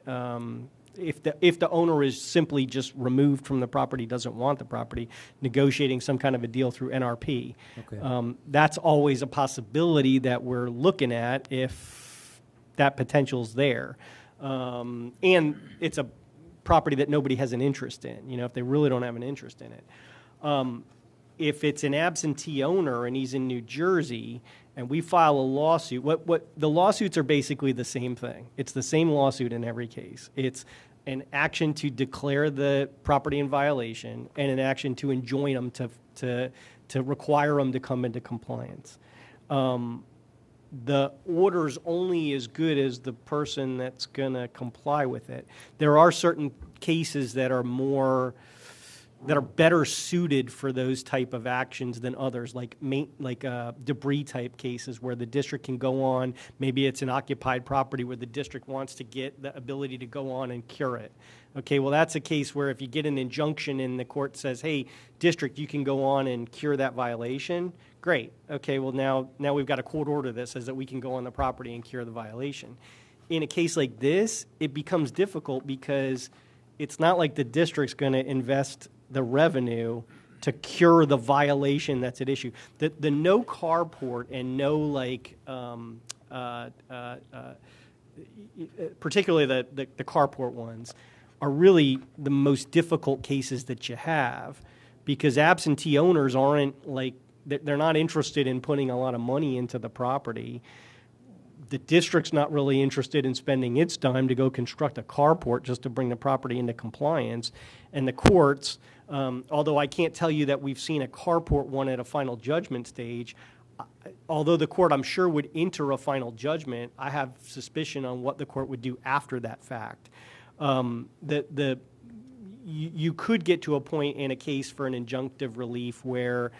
If the owner is simply just removed from the property, doesn't want the property, negotiating some kind of a deal through NRP. Okay. That's always a possibility that we're looking at if that potential's there. And it's a property that nobody has an interest in, if they really don't have an interest in it. If it's an absentee owner and he's in New Jersey and we file a lawsuit, what the lawsuits are basically the same thing. It's the same lawsuit in every case. It's an action to declare the property in violation and an action to enjoin them to require them to come into compliance. The order's only as good as the person that's going to comply with it. There are certain cases that are better suited for those type of actions than others, like debris type cases where the district can go on. Maybe it's an occupied property where the district wants to get the ability to go on and cure it. Okay, well, that's a case where if you get an injunction and the court says, hey, district, you can go on and cure that violation, great. Okay, well, now we've got a court order that says that we can go on the property and cure the violation. In a case like this, it becomes difficult because it's not like the district's going to invest the revenue to cure the violation that's at issue. The no carport and no particularly the carport ones are really the most difficult cases that you have because absentee owners aren't they're not interested in putting a lot of money into the property. The district's not really interested in spending its time to go construct a carport just to bring the property into compliance. And the courts, although I can't tell you that we've seen a carport one at a final judgment stage, although the court, I'm sure, would enter a final judgment, I have suspicion on what the court would do after that fact. You could get to a point in a case for an injunctive relief where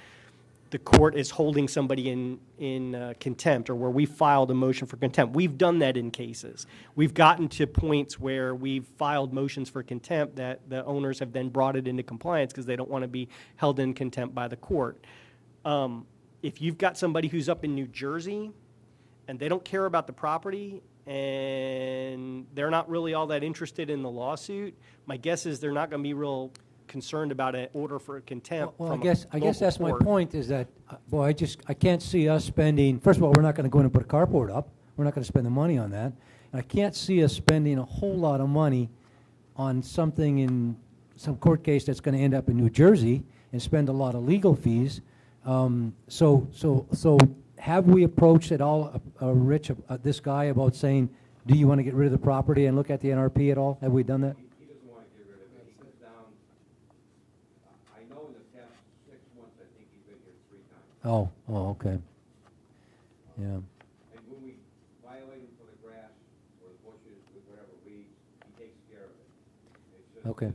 the court is holding somebody in contempt, or where we filed a motion for contempt. We've done that in cases. We've gotten to points where we've filed motions for contempt that the owners have then brought it into compliance because they don't want to be held in contempt by the court. If you've got somebody who's up in New Jersey and they don't care about the property and they're not really all that interested in the lawsuit, my guess is they're not going to be real concerned about an order for contempt. Well, from I guess that's my court. point is that, boy, I can't see us spending, first of all, we're not going to go in and put a carport up. We're not going to spend the money on that. And I can't see us spending a whole lot of money on something in some court case that's going to end up in New Jersey and spend a lot of legal fees. So have we approached at all Rich, this guy, about saying, do you want to get rid of the property and look at the NRP at all? Have we done that? He doesn't want to get rid of it. He sits down. I know in the past 6 months, I think he's been here 3 times. Oh, okay. Yeah. And when we violate him for the grass or the bushes, with whatever weeds, he takes care of it. It's just, Okay.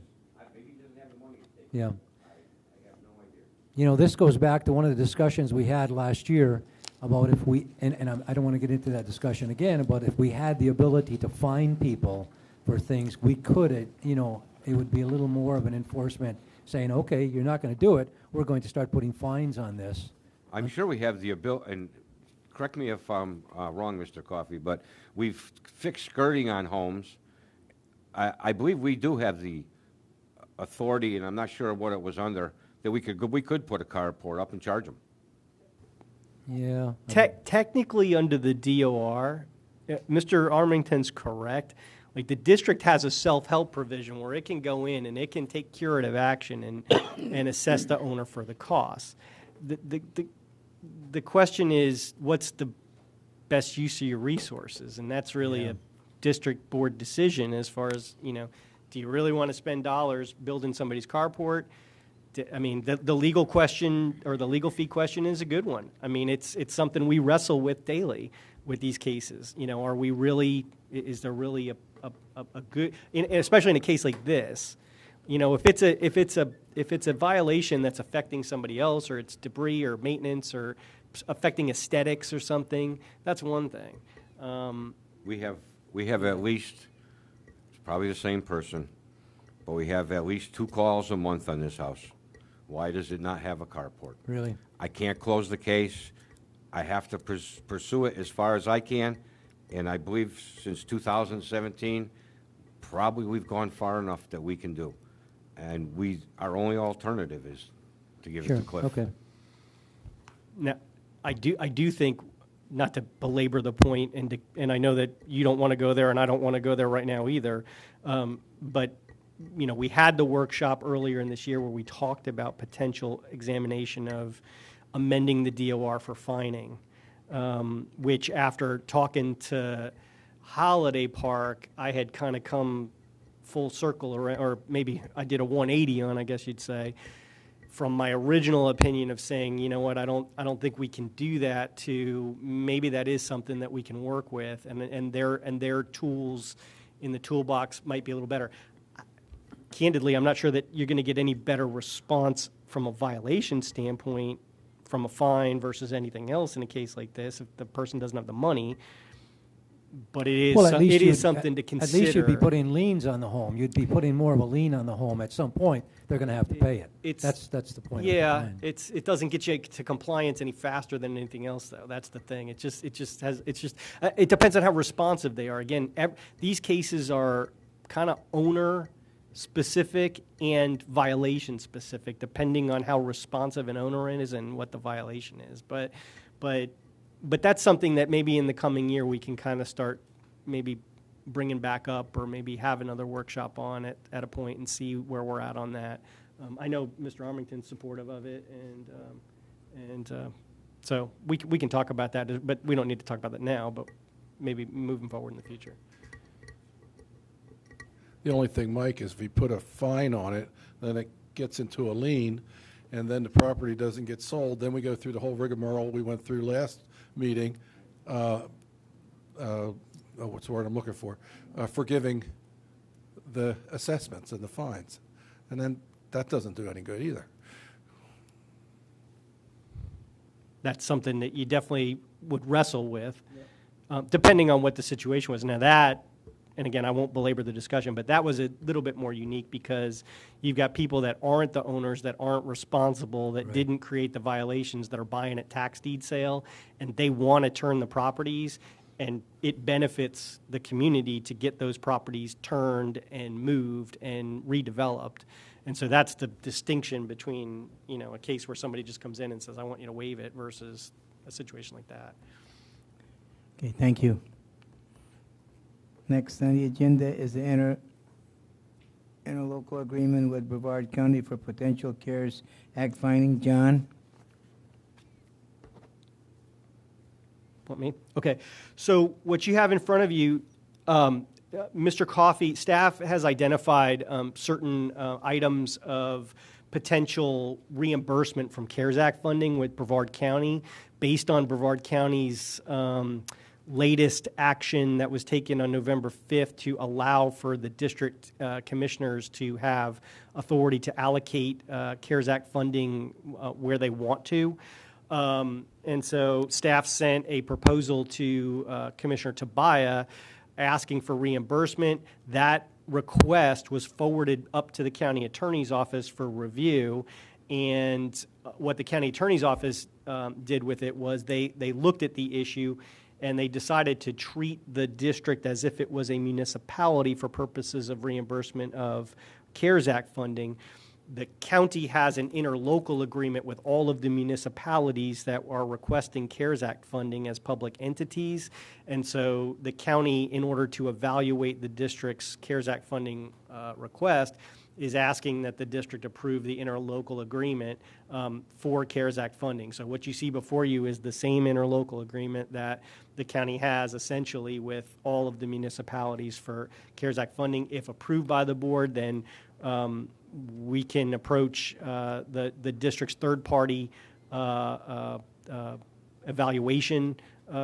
maybe he doesn't have the money to take Yeah. it. I have no idea. You know, this goes back to one of the discussions we had last year about if we, and I don't want to get into that discussion again, but if we had the ability to fine people for things, we could, it would be a little more of an enforcement saying, okay, you're not going to do it, we're going to start putting fines on this. I'm sure we have the ability, and correct me if I'm wrong, Mr. Coffey, but we've fixed skirting on homes. I believe we do have the authority, and I'm not sure what it was under, that we could put a carport up and charge them. Yeah. Technically, under the DOR, Mr. Armington's correct. Like, the district has a self-help provision where it can go in and it can take curative action and assess the owner for the costs. The question is, what's the best use of your resources? And that's really a district board decision as far as, do you really want to spend dollars building somebody's carport? I mean, the legal question or the legal fee question is a good one. I mean, it's something we wrestle with daily with these cases. Are we really, is there really a good, especially in a case like this, if it's a violation that's affecting somebody else, or it's debris or maintenance or affecting aesthetics or something, that's one thing. We have at least, it's probably the same person, but we have at least 2 calls a month on this house. Why does it not have a carport? Really? I can't close the case. I have to pursue it as far as I can, and I believe since 2017, probably we've gone far enough that we can do. And our only alternative is to give it to Cliff. Okay. Now, I do think, not to belabor the point, and I know that you don't want to go there, and I don't want to go there right now either, but we had the workshop earlier in this year where we talked about potential examination of amending the DOR for fining, which after talking to Holiday Park, I had kind of come full circle, or maybe I did a 180 on, I guess you'd say, from my original opinion of saying, you know what, I don't think we can do that, to maybe that is something that we can work with, and their tools in the toolbox might be a little better. Candidly, I'm not sure that you're going to get any better response from a violation standpoint from a fine versus anything else in a case like this if the person doesn't have the money. But it is something to consider. At least you'd be putting liens on the home. You'd be putting more of a lien on the home. At some point, they're going to have to pay it. That's the point. Yeah, it doesn't get you to compliance any faster than anything else, though. That's the thing. It depends on how responsive they are. Again, these cases are kind of owner specific and violation specific, depending on how responsive an owner is and what the violation is. But that's something that maybe in the coming year we can kind of start maybe bringing back up, or maybe have another workshop on it at a point and see where we're at on that. I know Mr. Armington's supportive of it, and so we can talk about that, but we don't need to talk about that now. But maybe moving forward in the future. The only thing, Mike, is if we put a fine on it, then it gets into a lien, and then the property doesn't get sold, then we go through the whole rigmarole we went through last meeting, what's the word I'm looking for? Forgiving the assessments and the fines. And then that doesn't do any good either. That's something that you definitely would wrestle with, depending on what the situation was. Now that, and again, I won't belabor the discussion, but that was a little bit more unique because you've got people that aren't the owners, that aren't responsible, that didn't create the violations, that are buying at tax deed sale, and they want to turn the properties, and it benefits the community to get those properties turned and moved and redeveloped. And so that's the distinction between, you know, a case where somebody just comes in and says, I want you to waive it, versus a situation like that. Okay, thank you. Next on the agenda is the interlocal agreement with Brevard County for potential CARES Act funding. John? Want me? Okay. So what you have in front of you, Mr. Coffey, staff has identified certain items of potential reimbursement from CARES Act funding with Brevard County based on Brevard County's latest action that was taken on November 5th to allow for the district commissioners to have authority to allocate CARES Act funding where they want to. And so staff sent a proposal to Commissioner Tabaya asking for reimbursement. That request was forwarded up to the county attorney's office for review. And what the county attorney's office did with it was they looked at the issue and they decided to treat the district as if it was a municipality for purposes of reimbursement of CARES Act funding. The county has an interlocal agreement with all of the municipalities that are requesting CARES Act funding as public entities. And so the county, in order to evaluate the district's CARES Act funding request, is asking that the district approve the interlocal agreement for CARES Act funding. So what you see before you is the same interlocal agreement that the county has essentially with all of the municipalities for CARES Act funding. If approved by the board, then we can approach the district's third-party evaluation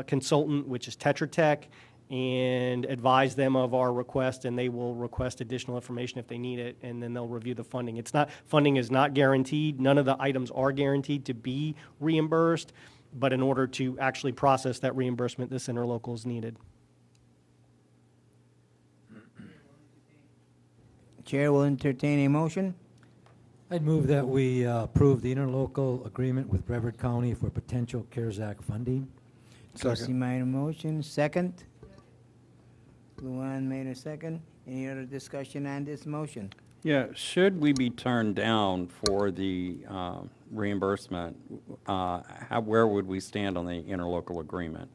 consultant, which is Tetra Tech, and advise them of our request, and they will request additional information if they need it, and then they'll review the funding. Funding is not guaranteed. None of the items are guaranteed to be reimbursed, but in order to actually process that reimbursement, this interlocal is needed. Chair will entertain a motion. I'd move that we approve the interlocal agreement with Brevard County for potential CARES Act funding. Trustee made a motion. Second. Luan made a second. Any other discussion on this motion? Yeah, should we be turned down for the reimbursement, where would we stand on the interlocal agreement?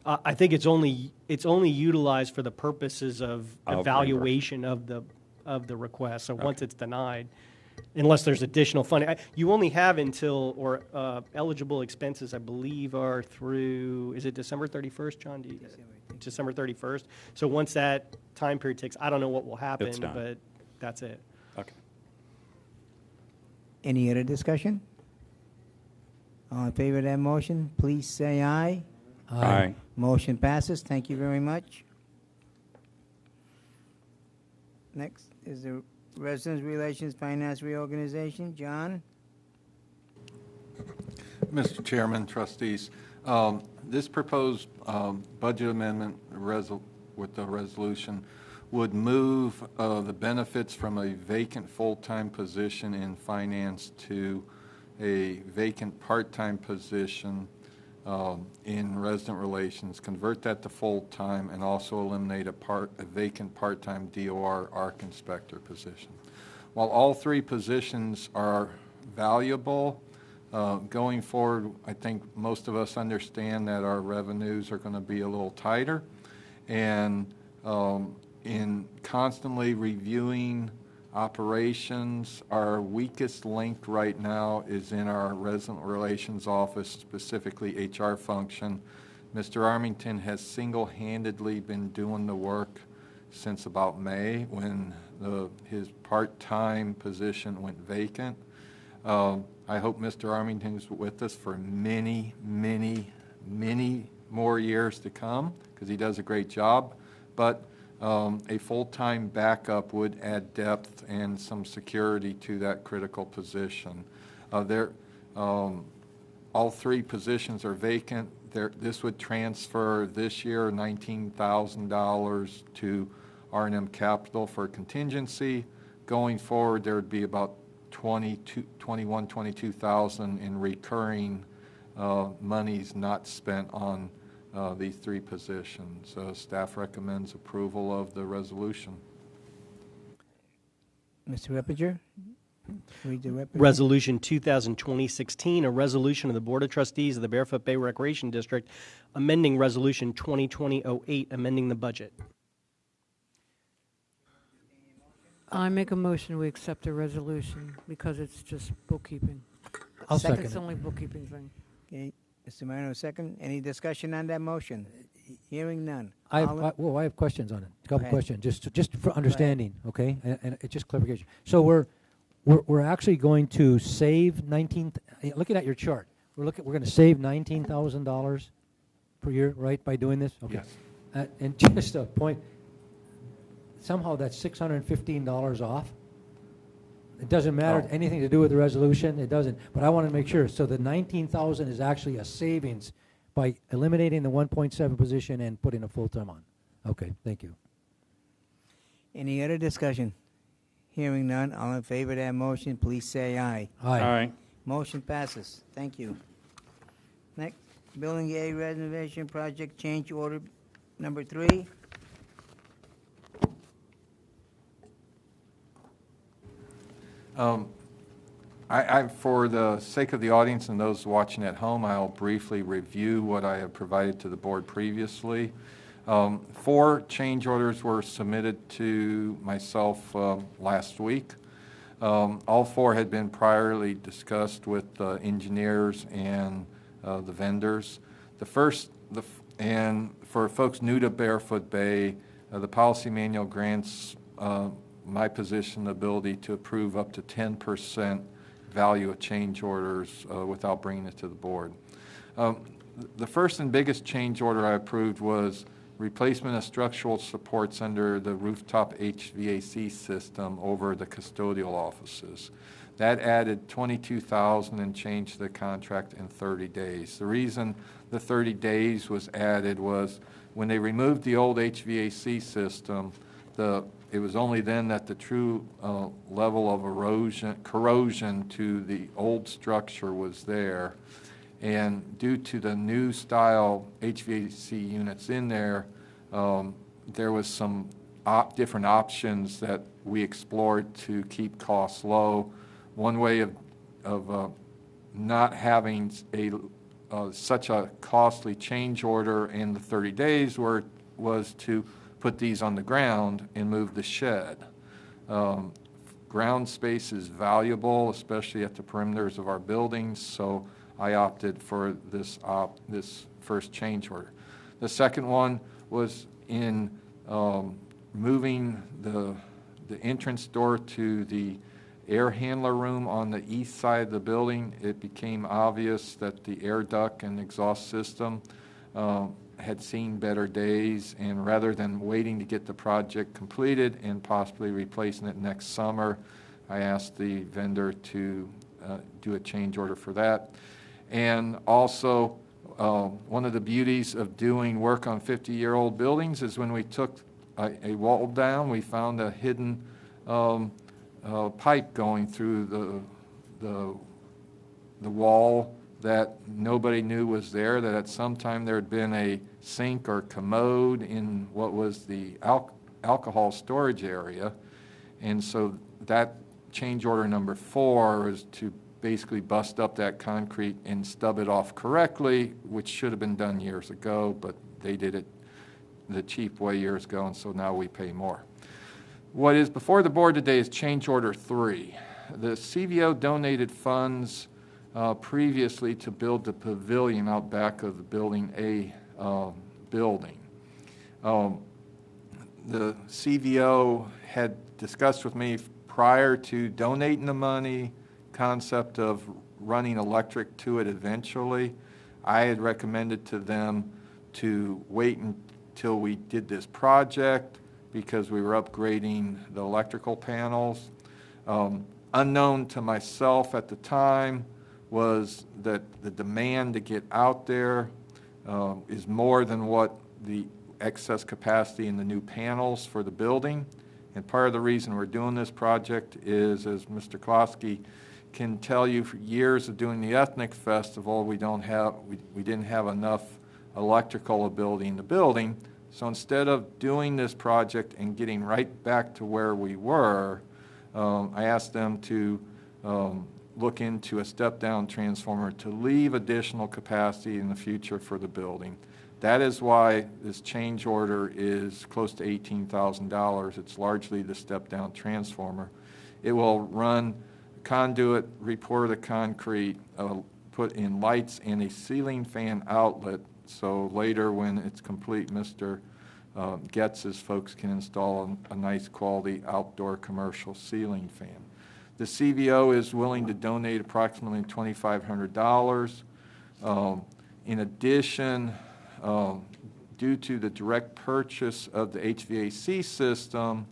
I think it's only utilized for the purposes of evaluation of the request. So once it's denied, unless there's additional funding, you only have until, or eligible expenses, I believe, are through, is it December 31st, John? December 31st. So once that time period takes, I don't know what will happen, but that's it. Okay. Any other discussion? All in favor of that motion, please say aye. Aye. Motion passes. Thank you very much. Next is the Residents Relations Finance Reorganization. John? Mr. Chairman, trustees, this proposed budget amendment with the resolution would move the benefits from a vacant full-time position in finance to a vacant part-time position in resident relations, convert that to full-time, and also eliminate a vacant part-time DOR ARC inspector position. While all three positions are valuable, going forward, I think most of us understand that our revenues are going to be a little tighter, and in constantly reviewing operations, our weakest link right now is in our resident relations office, specifically HR function, Mr. Armington has single-handedly been doing the work since about May when his part-time position went vacant. I hope Mr. Armington is with us for many, many, many more years to come because he does a great job. But a full-time backup would add depth and some security to that critical position. All three positions are vacant. This would transfer this year $19,000 to R&M Capital for contingency. Going forward, there would be about $22,000 in recurring monies not spent on these three positions. Staff recommends approval of the resolution. Mr. Reppinger? Read the Reppinger. Resolution 2020-16, a resolution of the Board of Trustees of the Barefoot Bay Recreation District amending Resolution 2020-08, amending the budget. I make a motion we accept the resolution because it's just bookkeeping. I'll second It's it. only bookkeeping thing. Okay, Mr. Marino, second. Any discussion on that motion? Hearing none. I All in- have questions on it. A couple ahead. questions, just for understanding, okay? And it's just clarification. So we're actually going to save looking at your chart, we're going to save $19,000 per year, right, by doing this? Okay. Yes. And just a point, somehow that's $615 off. It doesn't matter, anything to do with the resolution, it doesn't, but I want to make sure. So the $19,000 is actually a savings by eliminating the 1.7 position and putting a full-time on. Okay, thank you. Any other discussion? Hearing none. All in favor of that motion, please say aye. Aye. Aye. Motion passes. Thank you. Next, Building A renovation project change order number 3. For the sake of the audience and those watching at home, I'll briefly review what I have provided to the board previously. 4 change orders were submitted to myself last week. All 4 had been priorly discussed with the engineers and the vendors. And for folks new to Barefoot Bay, the policy manual grants my position the ability to approve up to 10% value of change orders without bringing it to the board. The first and biggest change order I approved was replacement of structural supports under the rooftop HVAC system over the custodial offices. That added $22,000 and changed the contract in 30 days. The reason the 30 days was added was when they removed the old HVAC system, it was only then that the true level of corrosion to the old structure was there. And due to the new style HVAC units in there, there was some different options that we explored to keep costs low. One way of not having such a costly change order in the 30 days was to put these on the ground and move the shed. Ground space is valuable, especially at the perimeters of our buildings, so I opted for this first change order. The second one was in moving the entrance door to the air handler room on the east side of the building. It became obvious that the air duct and exhaust system had seen better days, and rather than waiting to get the project completed and possibly replacing it next summer, I asked the vendor to do a change order for that. And also, one of the beauties of doing work on 50-year-old buildings is when we took a wall down, we found a hidden pipe going through the wall that nobody knew was there, that at some time there had been a sink or commode in what was the alcohol storage area. And so that change order number 4 is to basically bust up that concrete and stub it off correctly, which should have been done years ago, but they did it the cheap way years ago, and so now we pay more. What is before the board today is change order 3. The CVO donated funds previously to build the pavilion out back of the Building A building. The CVO had discussed with me prior to donating the money, concept of running electric to it eventually. I had recommended to them to wait until we did this project because we were upgrading the electrical panels. Unknown to myself at the time was that the demand to get out there is more than what the excess capacity in the new panels for the building. And part of the reason we're doing this project is, as Mr. Klosky can tell you, for years of doing the ethnic festival, we didn't have enough electrical ability in the building. So instead of doing this project and getting right back to where we were, I asked them to look into a step-down transformer to leave additional capacity in the future for the building. That is why this change order is close to $18,000. It's largely the step-down transformer. It will run conduit, report the concrete, put in lights and a ceiling fan outlet, so later when it's complete, Mr. Getz's folks can install a nice quality outdoor commercial ceiling fan. The CVO is willing to donate approximately $2,500. In addition, due to the direct purchase of the HVAC system,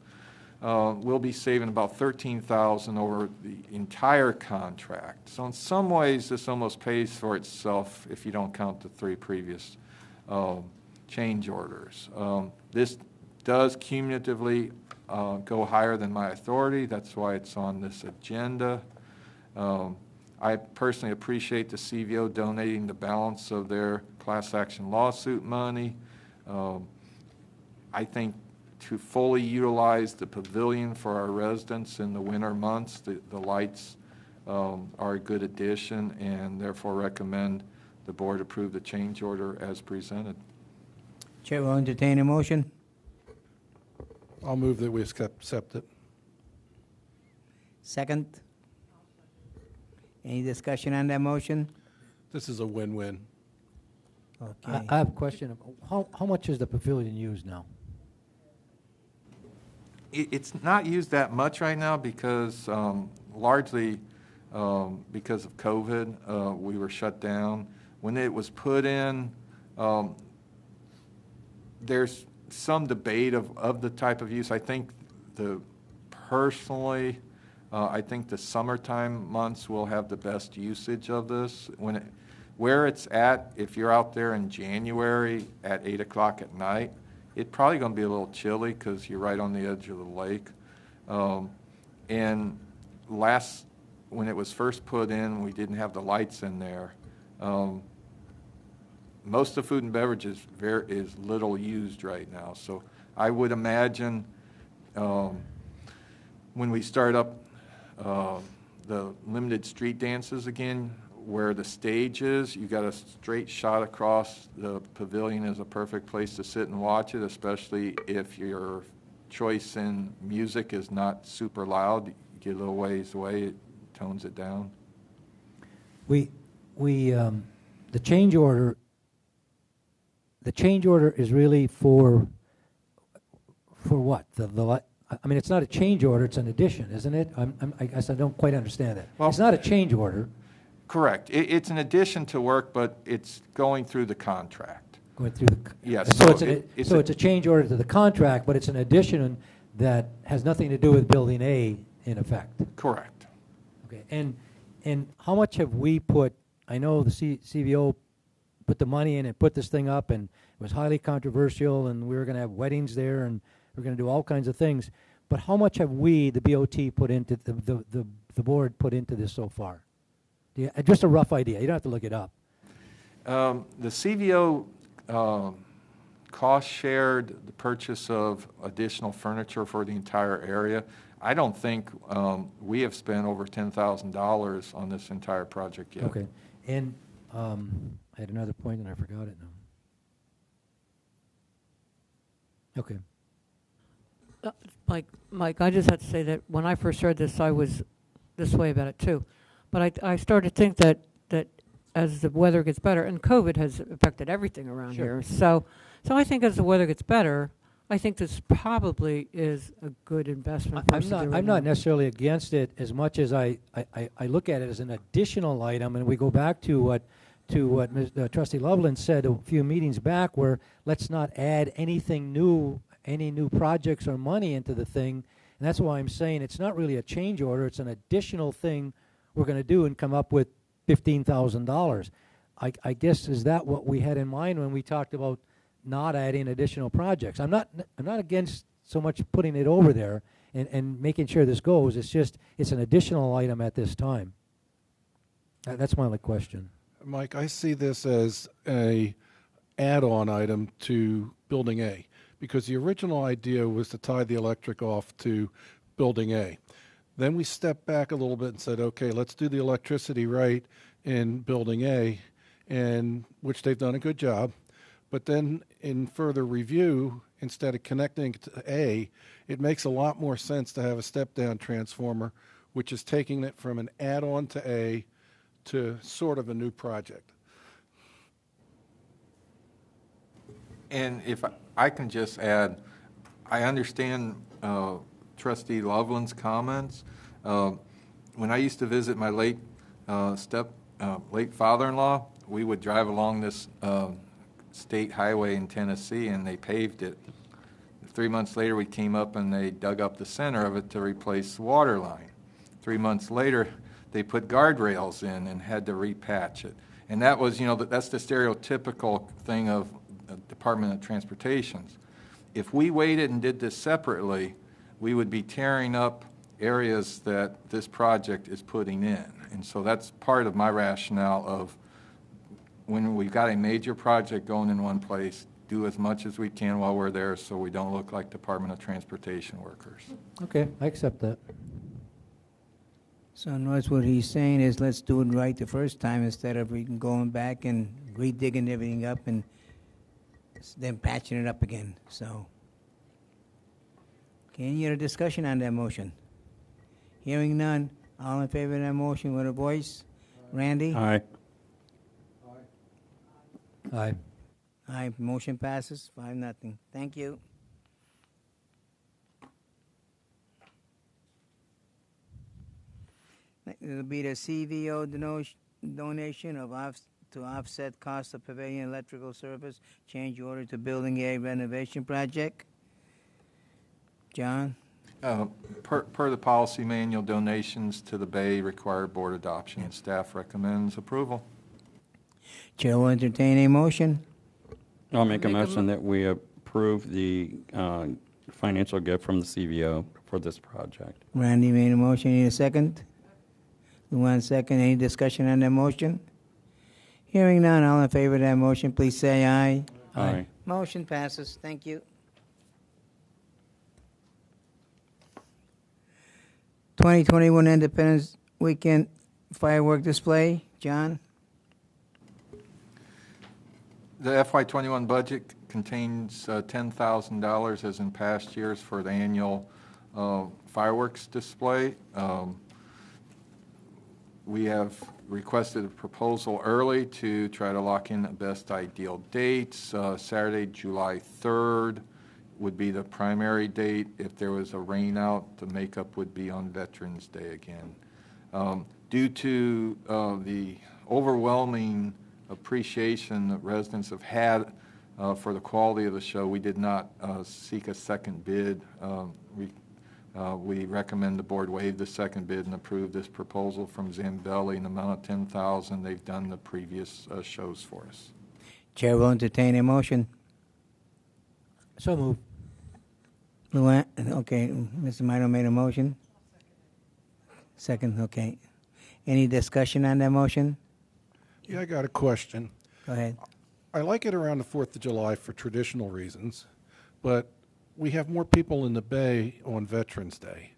we'll be saving about $13,000 over the entire contract. So in some ways, this almost pays for itself if you don't count the 3 previous change orders. This does cumulatively go higher than my authority. That's why it's on this agenda. I personally appreciate the CVO donating the balance of their class action lawsuit money. I think to fully utilize the pavilion for our residents in the winter months, the lights are a good addition, and therefore recommend the board approve the change order as presented. Chair will entertain a motion. I'll move that we accept it. Second. Any discussion on that motion? This is a win-win. Okay. I have a question. How much is the pavilion used now? It's not used that much right now because largely because of COVID, we were shut down. When it was put in, there's some debate of the type of use. I think personally, I think the summertime months will have the best usage of this. Where it's at, if you're out there in January at 8 o'clock at night, it's probably going to be a little chilly because you're right on the edge of the lake. And when it was first put in, we didn't have the lights in there. Most of food and beverage is little used right now. So I would imagine when we start up the limited street dances again, where the stage is, you got a straight shot across the pavilion is a perfect place to sit and watch it, especially if your choice in music is not super loud. You get a little ways away, it tones it down. The change order is really for what? I mean, it's not a change order, it's an addition, isn't it? I guess I don't quite understand that. Well, it's not a change order. Correct. It's an addition to work, but it's going through the contract. Going through the... Yes. So it's a change order to the contract, but it's an addition that has nothing to do with Building A, in effect. Correct. Okay. And how much have we put... I know the CVO put the money in and put this thing up, and it was highly controversial, and we were going to have weddings there, and we were going to do all kinds of things. But how much have we, the BOT, put into the board put into this so far? Just a rough idea. You don't have to look it up. The CVO cost shared the purchase of additional furniture for the entire area. I don't think we have spent over $10,000 on this entire project yet. Okay. And I had another point, and I forgot it now. Okay. Mike, I just had to say that when I first heard this, I was this way about it too. But I started to think that as the weather gets better, and COVID has affected everything around Sure. here. So I think as the weather gets better, I think this probably is a good investment for us to do right I'm not now. necessarily against it as much as I look at it as an additional item, and we go back to what Trustee Loveland said a few meetings back, where let's not add anything new, any new projects or money into the thing, and that's why I'm saying it's not really a change order, it's an additional thing we're going to do and come up with $15,000. I guess, is that what we had in mind when we talked about not adding additional projects? I'm not against so much putting it over there and making sure this goes. It's just, it's an additional item at this time. That's my only question. Mike, I see this as a add-on item to Building A, because the original idea was to tie the electric off to Building A. Then we stepped back a little bit and said, okay, let's do the electricity right in Building A, and which they've done a good job. But then in further review, instead of connecting to A, it makes a lot more sense to have a step-down transformer, which is taking it from an add-on to A to sort of a new project. And if I can just add, I understand Trustee Loveland's comments. When I used to visit my late father-in-law, we would drive along this state highway in Tennessee, and they paved it. 3 months later, we came up and they dug up the center of it to replace the water line. 3 months later, they put guardrails in and had to repatch it. And that was, that's the stereotypical thing of Department of Transportation's. If we waited and did this separately, we would be tearing up areas that this project is putting in. And so that's part of my rationale of when we've got a major project going in one place, do as much as we can while we're there so we don't look like Department of Transportation workers. Okay, I accept that. So notice what he's saying is let's do it right the first time instead of going back and redigging everything up and then patching it up again. So, okay, any other discussion on that motion? Hearing none, all in favor of that motion with a voice? Randy? Aye. Aye. Aye, motion passes 5-0. Thank you. It'll be the CVO donation to offset cost of Pavilion electrical service, change order to Building A renovation project. John? Per the policy manual, donations to the Bay require board adoption, and staff recommends approval. Chair will entertain a motion. I'll make a motion that we approve the financial gift from the CVO for this project. Randy made a motion. Need a second? 1 second. Any discussion on that motion? Hearing none, all in favor of that motion, please say aye. Aye. Motion passes. Thank you. 2021 Independence Weekend firework display. John? The FY21 budget contains $10,000 as in past years for the annual fireworks display. We have requested a proposal early to try to lock in the best ideal dates. Saturday, July 3rd would be the primary date. If there was a rain out, the makeup would be on Veterans Day again. Due to the overwhelming appreciation that residents have had for the quality of the show, we did not seek a second bid. We recommend the board waive the second bid and approve this proposal from Zambelli in the amount of $10,000. They've done the previous shows for us. Chair will entertain a motion. So moved. Luann, okay, Mr. Mino made a motion. Second, okay. Any discussion on that motion? Yeah, I got a question. Go ahead. I like it around the 4th of July for traditional reasons, but we have more people in the Bay on Veterans Day.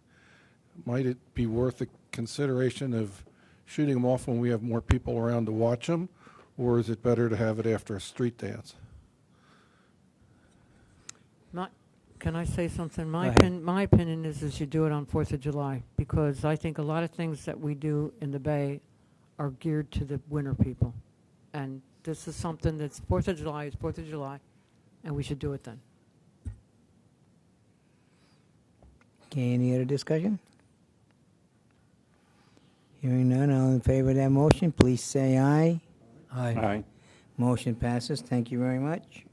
Might it be worth a consideration of shooting them off when we have more people around to watch them, or is it better to have it after a street dance? Can I say something? My ahead. my opinion is you do it on 4th of July, because I think a lot of things that we do in the Bay are geared to the winter people. And this is something that's 4th of July is 4th of July, and we should do it then. Okay, any other discussion? Hearing none, all in favor of that motion, please say aye. Aye. Aye. Motion passes. Thank you very much.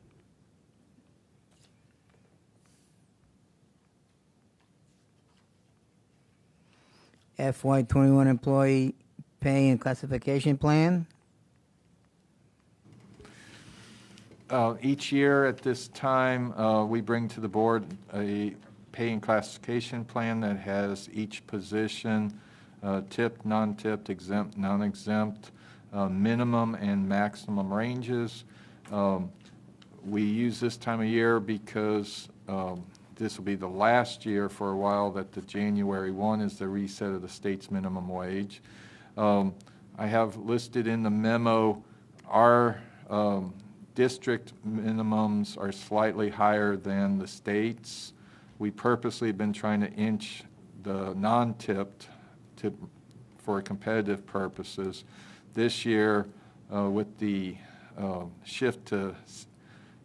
FY21 Employee Pay and Classification Plan. Each year at this time, we bring to the board a pay and classification plan that has each position, tipped, non-tipped, exempt, non-exempt, minimum and maximum ranges. We use this time of year because this will be the last year for a while that the January 1 is the reset of the state's minimum wage. I have listed in the memo our district minimums are slightly higher than the state's. We purposely have been trying to inch the non-tipped for competitive purposes. This year, with the shift to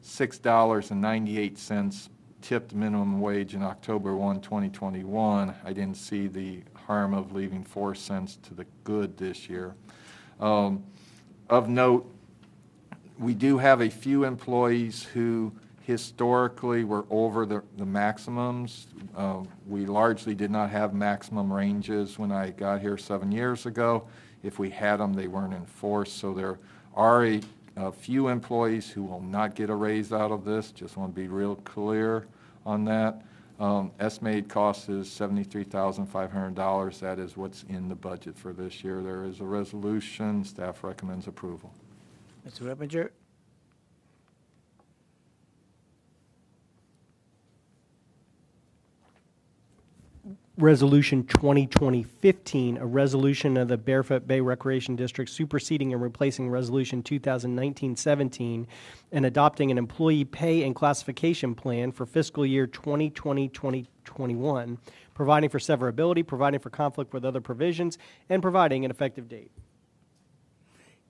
$6.98 tipped minimum wage in October 1, 2021, I didn't see the harm of leaving 4 cents to the good this year. Of note, we do have a few employees who historically were over the maximums. We largely did not have maximum ranges when I got here 7 years ago. If we had them, they weren't enforced. So there are a few employees who will not get a raise out of this. Just want to be real clear on that. Estimated cost is $73,500. That is what's in the budget for this year. There is a resolution. Staff recommends approval. Mr. Repinger? Resolution 2020-15, a resolution of the Barefoot Bay Recreation District superseding and replacing Resolution 2019-17 and adopting an employee pay and classification plan for fiscal year 2020-2021, providing for severability, providing for conflict with other provisions, and providing an effective date.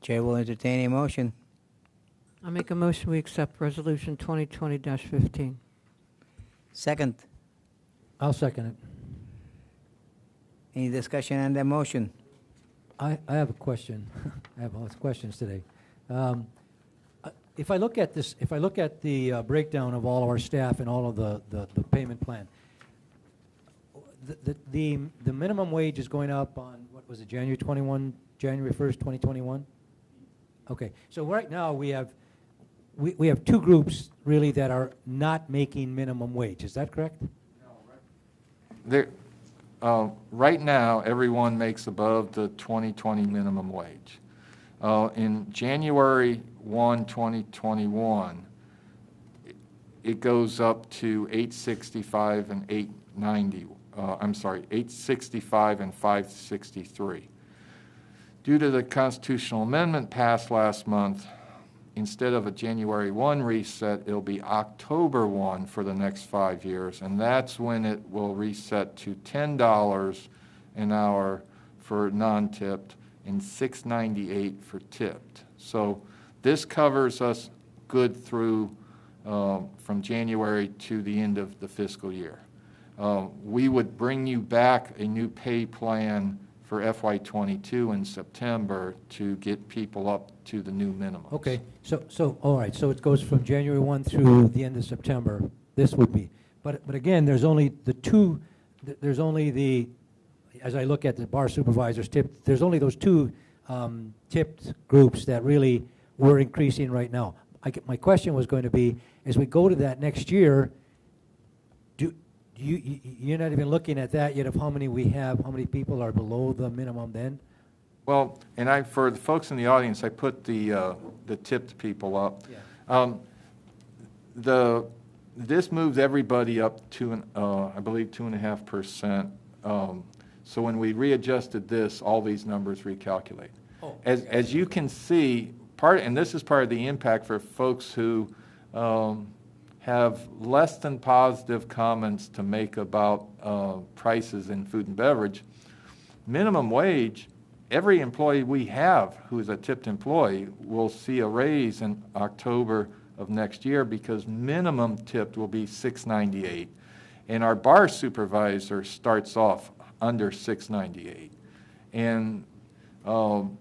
Chair will entertain a motion. I make a motion we accept Resolution 2020-15. Second. I'll second it. Any discussion on that motion? I have a question. I have lots of questions today. If I look at this, if I look at the breakdown of all of our staff and all of the payment plan, the minimum wage is going up on, what was it, January 1st, 2021? Okay, so right now we have two groups really that are not making minimum wage. Is that correct? Right now, everyone makes above the 2020 minimum wage. In January 1, 2021, it goes up to $865 and $890. $865 and $563. Due to the constitutional amendment passed last month, instead of a January 1 reset, it'll be October 1 for the next 5 years, and that's when it will reset to $10 an hour for non-tipped and $6.98 for tipped. So this covers us good through from January to the end of the fiscal year. We would bring you back a new pay plan for FY22 in September to get people up to the new minimum. Okay, so all right, so it goes from January 1 through the end of September. This would be, but again, there's only the two. There's only the, as I look at the bar supervisors tipped, there's only those two tipped groups that really we're increasing right now. My question was going to be, as we go to that next year, you're not even looking at that yet of how many we have, how many people are below the minimum then? Well, and for the folks in the audience, I put the tipped people up. Yeah. This moves everybody up to, I believe, 2.5%. So when we readjusted this, all these numbers recalculate. Oh. As you can see, and this is part of the impact for folks who have less than positive comments to make about prices in food and beverage. Minimum wage, every employee we have who is a tipped employee will see a raise in October of next year because minimum tipped will be $6.98. And our bar supervisor starts off under $6.98. And So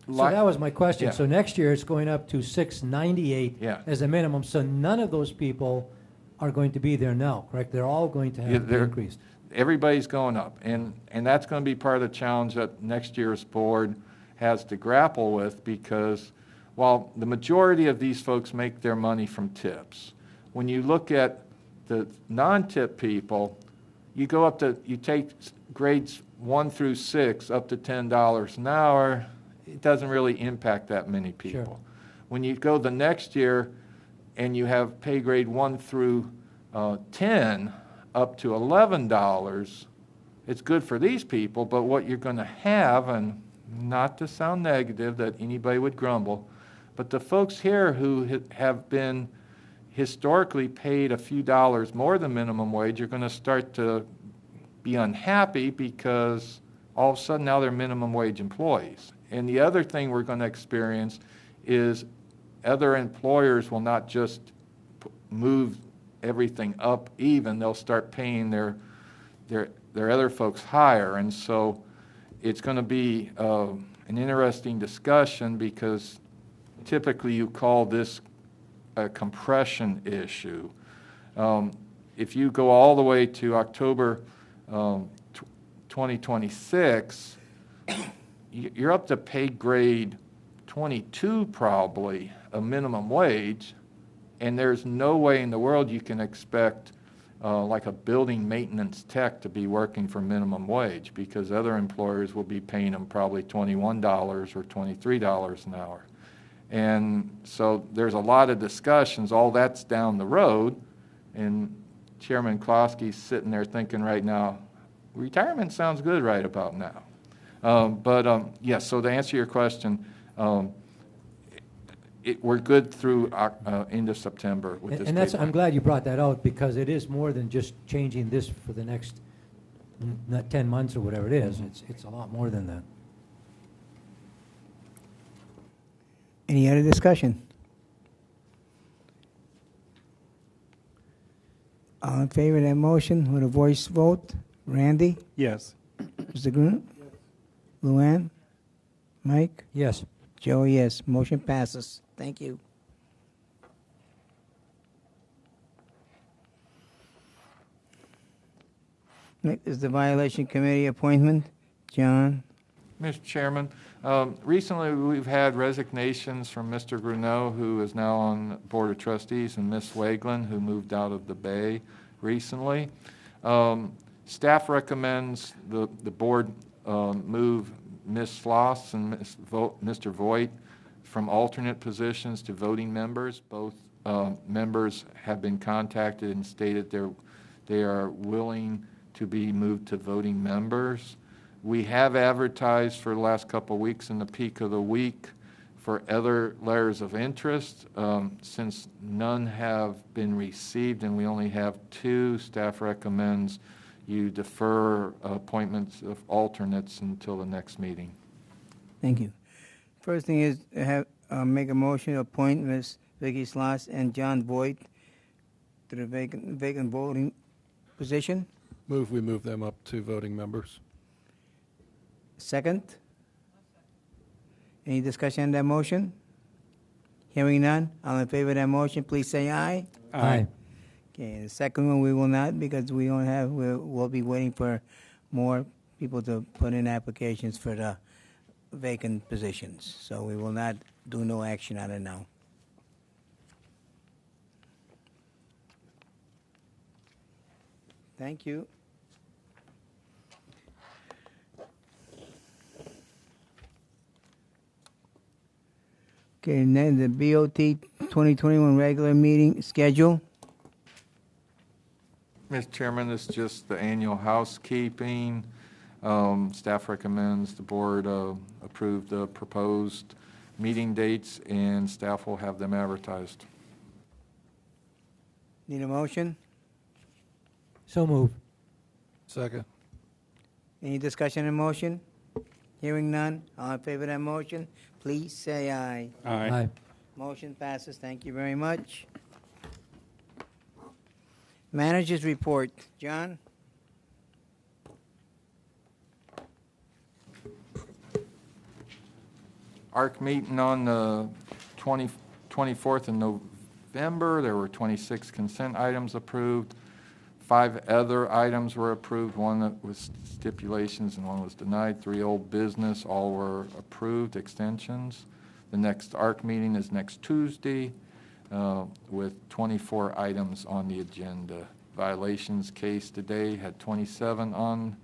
that was my question. Yeah. So next year, it's going up to $6.98 Yeah. as a minimum. So none of those people are going to be there now, correct? They're all going to have Yeah, to be they're- increased. Everybody's going up, and that's going to be part of the challenge that next year's board has to grapple with, because while the majority of these folks make their money from tips, when you look at the non-tip people, you take grades 1 through 6 up to $10 an hour, it doesn't really impact that many people. Sure. When you go the next year and you have pay grade 1 through 10 up to $11, it's good for these people, but what you're going to have, and not to sound negative that anybody would grumble, but the folks here who have been historically paid a few dollars more than minimum wage are going to start to be unhappy because all of a sudden now they're minimum wage employees. And the other thing we're going to experience is other employers will not just move everything up even, they'll start paying their other folks higher. And so it's going to be an interesting discussion, because typically you call this a compression issue. If you go all the way to October 2026, you're up to pay grade 22 probably, a minimum wage, and there's no way in the world you can expect like a building maintenance tech to be working for minimum wage, because other employers will be paying them probably $21 or $23 an hour. And so there's a lot of discussions. All that's down the road, and Chairman Klosky's sitting there thinking right now, retirement sounds good right about now. Yes, so to answer your question, we're good through end of September with this. And that's, big I'm one. glad you brought that out, because it is more than just changing this for the next 10 months or whatever it is. It's a lot more than that. Any other discussion? All in favor of that motion with a voice vote? Randy? Yes. Mr. Grun? Luann? Mike? Yes. Joe, yes. Motion passes. Thank you. Next is the Violation Committee appointment. John? Mr. Chairman, recently we've had resignations from Mr. Gruneau, who is now on the Board of Trustees, and Ms. Waglin, who moved out of the Bay recently. Staff recommends the board move Ms. Floss and Mr. Voigt from alternate positions to voting members. Both members have been contacted and stated they are willing to be moved to voting members. We have advertised for the last couple of weeks in the peak of the week for other letters of interest. Since none have been received and we only have 2, staff recommends you defer appointments of alternates until the next meeting. Thank you. First thing is make a motion to appoint Ms. Vicky Sloss and John Voigt to the vacant voting position. We move them up to voting members. Second? Any discussion on that motion? Hearing none, all in favor of that motion, please say aye. Aye. Okay, the second one we will not, because we don't have, we'll be waiting for more people to put in applications for the vacant positions. So we will not do no action on it now. Thank you. Okay, and then the BOT 2021 regular meeting schedule. Mr. Chairman, this is just the annual housekeeping. Staff recommends the board approve the proposed meeting dates, and staff will have them advertised. Need a motion? So move. Second. Any discussion on motion? Hearing none, all in favor of that motion, please say aye. Aye. Motion passes. Thank you very much. Managers report. John? ARC meeting on the 24th of November. There were 26 consent items approved. 5 other items were approved, one that was stipulations and one was denied. 3 old business, all were approved, extensions. The next ARC meeting is next Tuesday with 24 items on the agenda. Violations case today had 27 on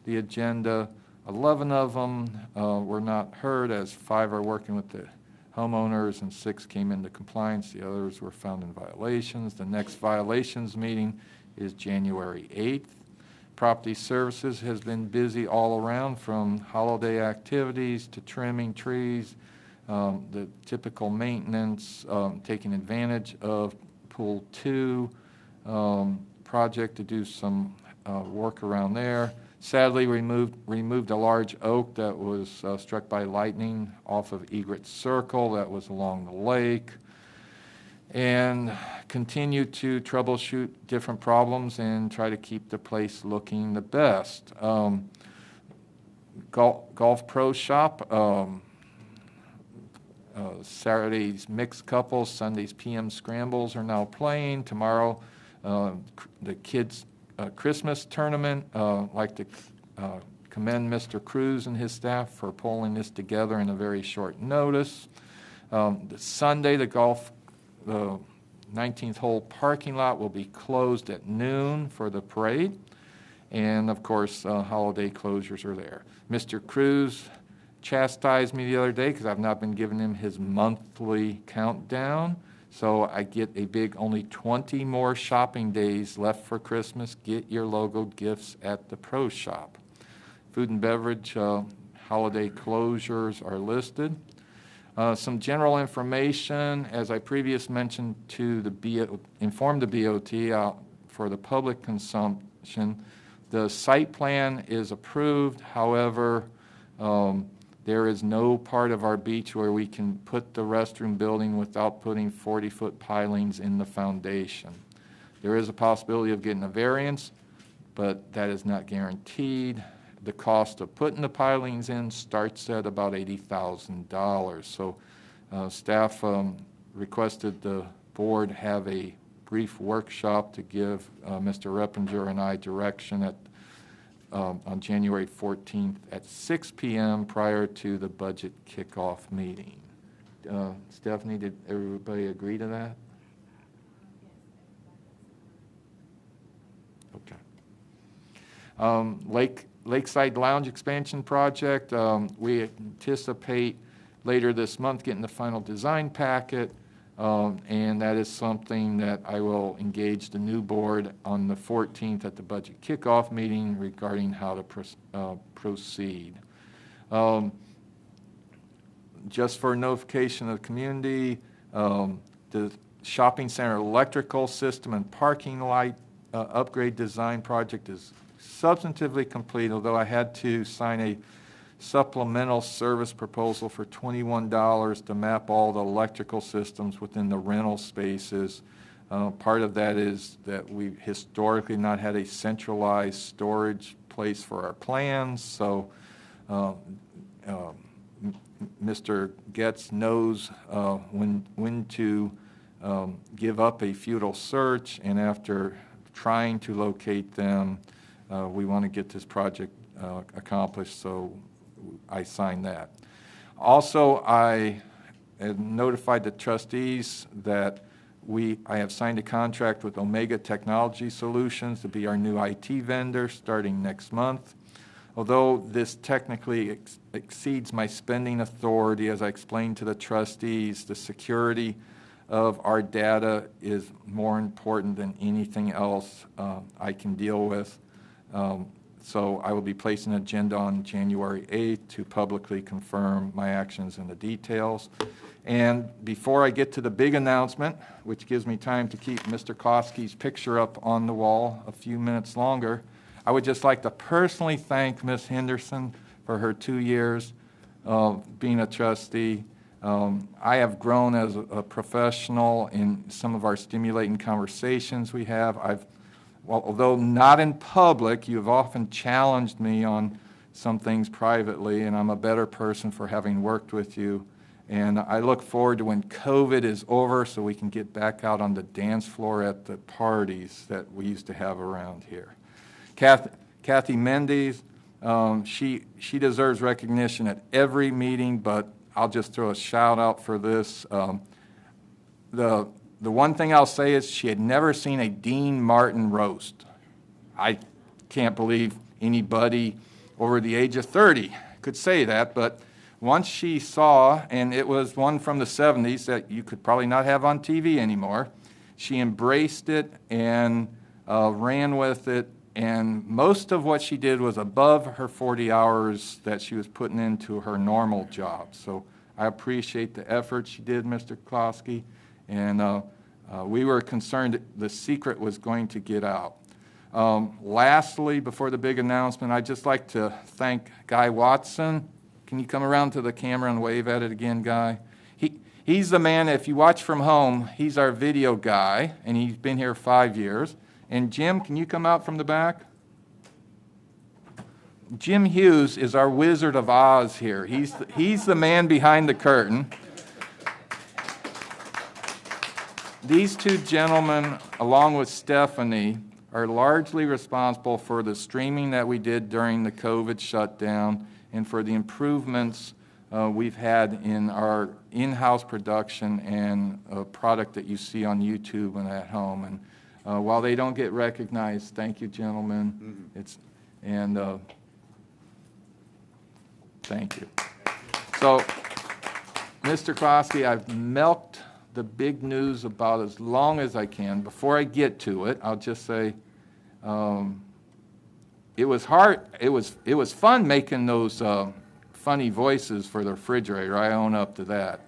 the agenda. 11 of them were not heard, as 5 are working with the homeowners and 6 came into compliance. The others were found in violations. The next violations meeting is January 8th. Property services has been busy all around, from holiday activities to trimming trees, the typical maintenance, taking advantage of Pool 2 project to do some work around there. Sadly, removed a large oak that was struck by lightning off of Egret Circle that was along the lake, and continue to troubleshoot different problems and try to keep the place looking the best. Golf Pro Shop, Saturday's mixed couples, Sunday's PM scrambles are now playing. Tomorrow, the kids' Christmas tournament. I'd like to commend Mr. Cruz and his staff for pulling this together in a very short notice. Sunday, the 19th hole parking lot will be closed at noon for the parade. And of course, holiday closures are there. Mr. Cruz chastised me the other day because I've not been giving him his monthly countdown. So I get a big, only 20 more shopping days left for Christmas. Get your logoed gifts at the Pro Shop. Food and beverage holiday closures are listed. Some general information, as I previously mentioned to the inform the BOT for the public consumption. The site plan is approved. However, there is no part of our beach where we can put the restroom building without putting 40-foot pilings in the foundation. There is a possibility of getting a variance, but that is not guaranteed. The cost of putting the pilings in starts at about $80,000. So staff requested the board have a brief workshop to give Mr. Reppinger and I direction at on January 14th at 6 p.m. prior to the budget kickoff meeting. Stephanie, did everybody agree to that? Okay. Lakeside Lounge expansion project, we anticipate later this month getting the final design packet, and that is something that I will engage the new board on the 14th at the budget kickoff meeting regarding how to proceed. Just for notification of the community, the shopping center electrical system and parking light upgrade design project is substantively complete, although I had to sign a supplemental service proposal for $21 to map all the electrical systems within the rental spaces. Part of that is that we've historically not had a centralized storage place for our plans, so Mr. Getz knows when to give up a futile search, and after trying to locate them, we want to get this project accomplished, so I signed that. Also, I have notified the trustees that I have signed a contract with Omega Technology Solutions to be our new IT vendor starting next month. Although this technically exceeds my spending authority, as I explained to the trustees, the security of our data is more important than anything else I can deal with. So I will be placing an agenda on January 8th to publicly confirm my actions and the details. And before I get to the big announcement, which gives me time to keep Mr. Klosky's picture up on the wall a few minutes longer, I would just like to personally thank Ms. Henderson for her 2 years being a trustee. I have grown as a professional in some of our stimulating conversations we have. Well, although not in public, you've often challenged me on some things privately, and I'm a better person for having worked with you. And I look forward to when COVID is over so we can get back out on the dance floor at the parties that we used to have around here. Kathy Mendes, she deserves recognition at every meeting, but I'll just throw a shout out for this. The one thing I'll say is she had never seen a Dean Martin roast. I can't believe anybody over the age of 30 could say that, but once she saw, and it was one from the 70s that you could probably not have on TV anymore, she embraced it and ran with it, and most of what she did was above her 40 hours that she was putting into her normal job. So I appreciate the effort she did, Mr. Klosky, and we were concerned that the secret was going to get out. Lastly, before the big announcement, I'd just like to thank Guy Watson. Can you come around to the camera and wave at it again, Guy? He's the man, if you watch from home, he's our video guy, and he's been here 5 years. And Jim, can you come out from the back? Jim Hughes is our Wizard of Oz here. He's the man behind the curtain. These two gentlemen, along with Stephanie, are largely responsible for the streaming that we did during the COVID shutdown and for the improvements we've had in our in-house production and product that you see on YouTube and at home. And while they don't get recognized, thank you, gentlemen. Thank you. So, Mr. Klosky, I've milked the big news about as long as I can. Before I get to it, I'll just say it was hard. It was fun making those funny voices for the refrigerator. I own up to that.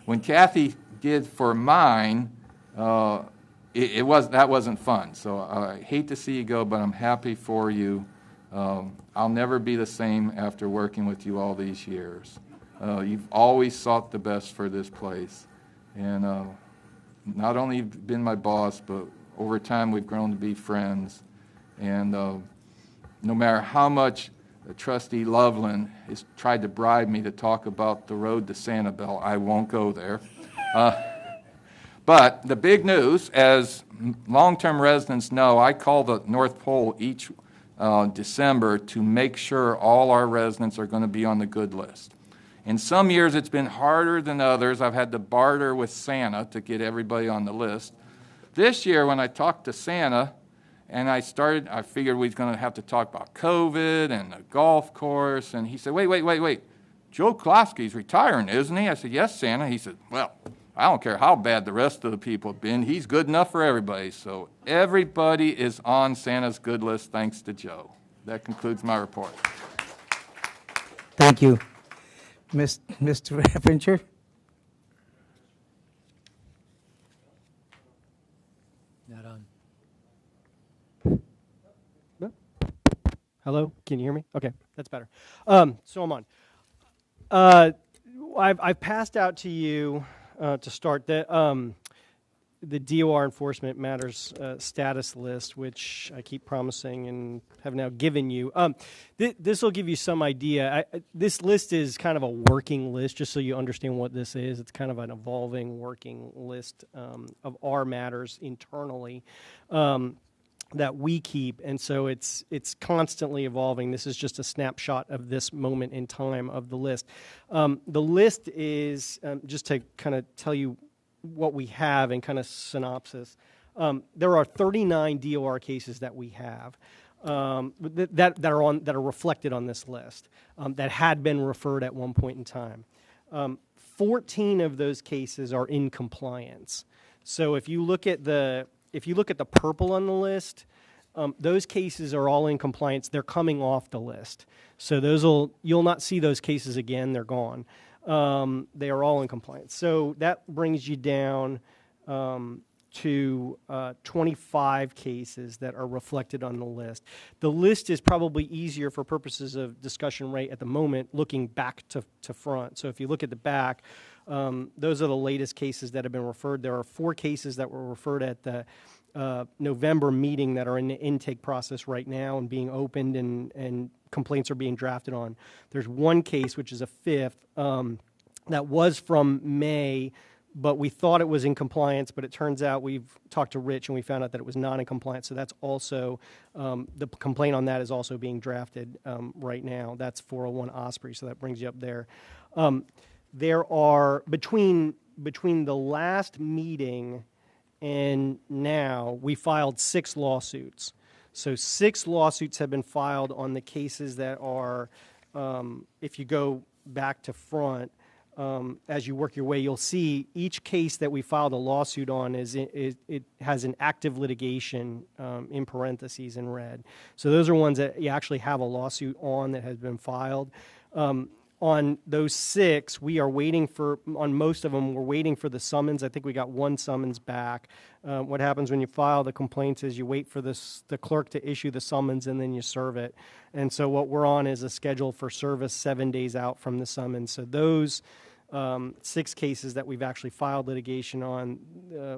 When Kathy did for mine, that wasn't fun. So I hate to see you go, but I'm happy for you. I'll never be the same after working with you all these years. You've always sought the best for this place. And not only have you been my boss, but over time we've grown to be friends. And no matter how much Trustee Loveland has tried to bribe me to talk about the road to Sanibel, I won't go there. But the big news, as long-term residents know, I call the North Pole each December to make sure all our residents are going to be on the good list. In some years, it's been harder than others. I've had to barter with Santa to get everybody on the list. This year, when I talked to Santa, and I figured we was going to have to talk about COVID and the golf course, and he said, wait. Joe Klosky's retiring, isn't he? I said, yes, Santa. He said, well, I don't care how bad the rest of the people have been. He's good enough for everybody. So everybody is on Santa's good list, thanks to Joe. That concludes my report. Thank you. Mr. Effinger? Not on. No? Hello? Can you hear me? Okay, that's better. So I'm on. I've passed out to you to start the DOR Enforcement Matters status list, which I keep promising and have now given you. This will give you some idea. This list is kind of a working list, just so you understand what this is. It's kind of an evolving working list of our matters internally that we keep, and so it's constantly evolving. This is just a snapshot of this moment in time of the list. The list is, just to kind of tell you what we have in kind of synopsis, there are 39 DOR cases that we have that are reflected on this list that had been referred at one point in time. 14 of those cases are in compliance. So if you look at the purple on the list, those cases are all in compliance. They're coming off the list. So you'll not see those cases again. They're gone. They are all in compliance. So that brings you down to 25 cases that are reflected on the list. The list is probably easier for purposes of discussion right at the moment, looking back to front. So if you look at the back, those are the latest cases that have been referred. There are 4 cases that were referred at the November meeting that are in the intake process right now and being opened, and complaints are being drafted on. There's 1 case, which is a 5th, that was from May, but we thought it was in compliance, but it turns out we've talked to Rich and we found out that it was not in compliance. So that's also, the complaint on that is also being drafted right now. That's 401 Osprey, so that brings you up there. There are, between the last meeting and now, we filed 6 lawsuits. So 6 lawsuits have been filed on the cases that are, if you go back to front, as you work your way, you'll see each case that we filed a lawsuit on it has an active litigation in parentheses in red. So those are ones that you actually have a lawsuit on that has been filed. On those 6, we are waiting for, on most of them, we're waiting for the summons. I think we got 1 summons back. What happens when you file the complaints is you wait for the clerk to issue the summons and then you serve it. And so what we're on is a schedule for service 7 days out from the summons. So those 6 cases that we've actually filed litigation on,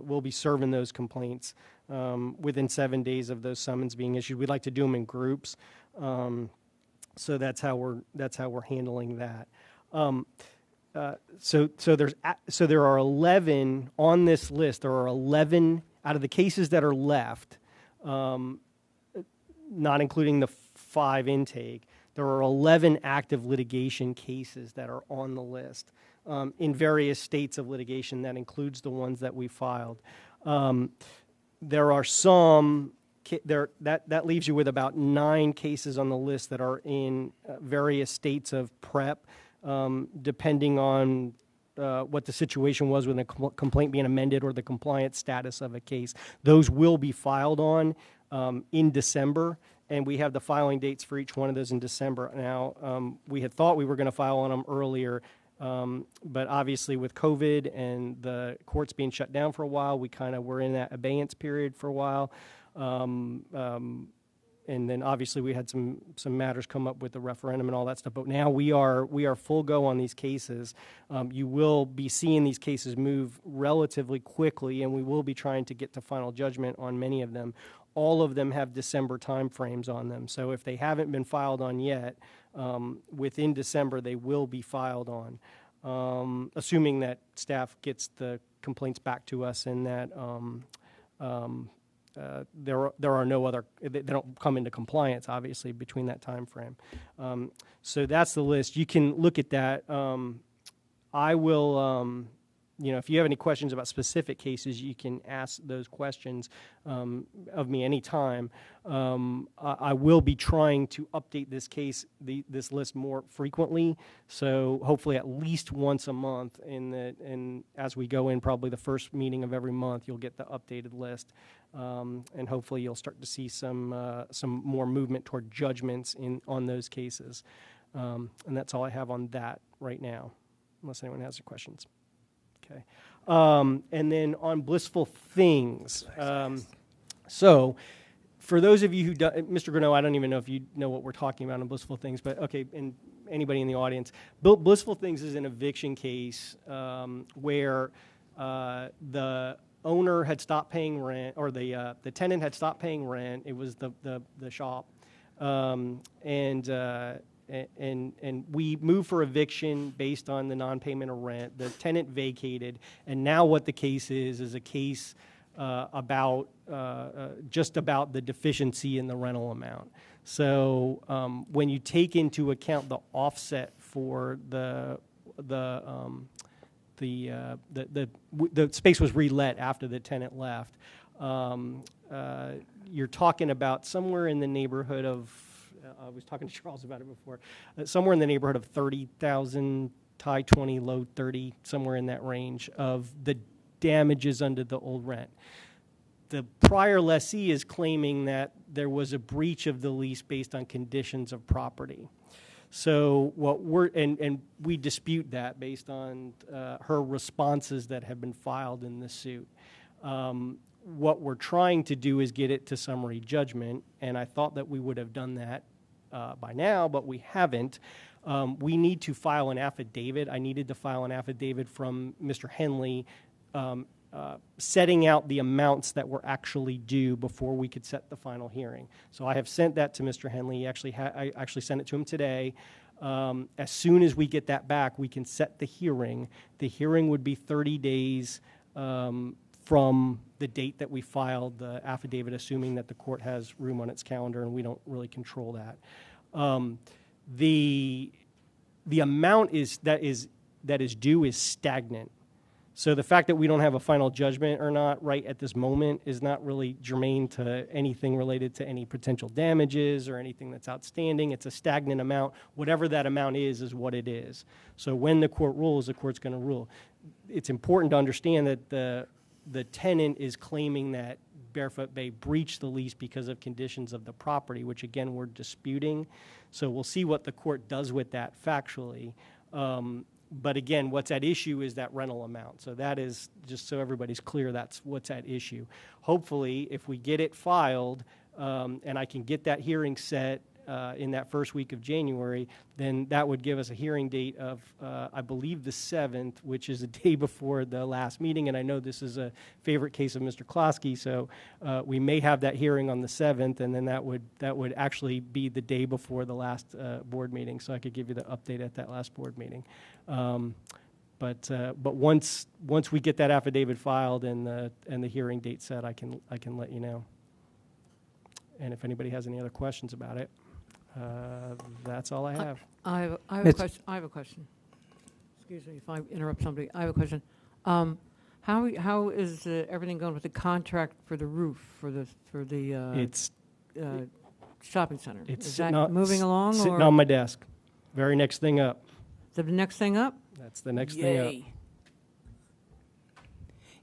we'll be serving those complaints within 7 days of those summons being issued. We'd like to do them in groups. So that's how we're handling that. So there are 11 on this list. There are 11 out of the cases that are left, not including the 5 intake. There are 11 active litigation cases that are on the list in various states of litigation. That includes the ones that we filed. There are some. That leaves you with about 9 cases on the list that are in various states of prep, depending on what the situation was with a complaint being amended or the compliance status of a case. Those will be filed on in December, and we have the filing dates for each one of those in December. Now, we had thought we were going to file on them earlier, but obviously with COVID and the courts being shut down for a while, we kind of were in that abeyance period for a while. And then obviously we had some matters come up with the referendum and all that stuff. But now we are full go on these cases. You will be seeing these cases move relatively quickly, and we will be trying to get to final judgment on many of them. All of them have December timeframes on them. So if they haven't been filed on yet, within December they will be filed on, assuming that staff gets the complaints back to us and that there are no other, they don't come into compliance, obviously, between that time frame. So that's the list. You can look at that. I will, if you have any questions about specific cases, you can ask those questions of me anytime. I will be trying to update this list more frequently, so hopefully at least once a month. And as we go in, probably the first meeting of every month, you'll get the updated list, and hopefully you'll start to see some more movement toward judgments on those cases. And that's all I have on that right now, unless anyone has any questions. Okay. And then on Blissful Things. So for those of you who Mr. Greneau, I don't even know if you know what we're talking about on Blissful Things, but okay, and anybody in the audience. Blissful Things is an eviction case where the owner had stopped paying rent, or the tenant had stopped paying rent. It was the shop. And we moved for eviction based on the non-payment of rent. The tenant vacated, and now what the case is a case about just about the deficiency in the rental amount. So when you take into account the offset for the space was relet after the tenant left, you're talking about somewhere in the neighborhood of, I was talking to Charles about it before, somewhere in the neighborhood of 30,000, high 20, low 30, somewhere in that range of the damages under the old rent. The prior lessee is claiming that there was a breach of the lease based on conditions of property. So what and we dispute that based on her responses that have been filed in the suit. what we're trying to do is get it to summary judgment, and I thought that we would have done that by now, but we haven't. We need to file an affidavit. I needed to file an affidavit from Mr. Henley setting out the amounts that were actually due before we could set the final hearing. So I have sent that to Mr. Henley. I actually sent it to him today. As soon as we get that back, we can set the hearing. The hearing would be 30 days from the date that we filed the affidavit, assuming that the court has room on its calendar, and we don't really control that. The amount that is due is stagnant. So the fact that we don't have a final judgment or not right at this moment is not really germane to anything related to any potential damages or anything that's outstanding. It's a stagnant amount. Whatever that amount is what it is. So when the court rules, the court's going to rule. It's important to understand that the tenant is claiming that Barefoot Bay breached the lease because of conditions of the property, which again we're disputing. So we'll see what the court does with that factually. But again, what's at issue is that rental amount. So that is, just so everybody's clear, that's what's at issue. Hopefully, if we get it filed and I can get that hearing set in that first week of January, then that would give us a hearing date of, I believe, the 7th, which is a day before the last meeting. And I know this is a favorite case of Mr. Klosky, so we may have that hearing on the 7th, and then that would actually be the day before the last board meeting. So I could give you the update at that last board meeting. But once we get that affidavit filed and the hearing date set, I can let you know. And if anybody has any other questions about it, that's all I have. I have a question. Excuse me if I interrupt somebody. I have a question. How is everything going with the contract for the roof for the shopping center? Is that moving along? Sitting on my desk. Very next thing up. The next thing up? That's the next thing up.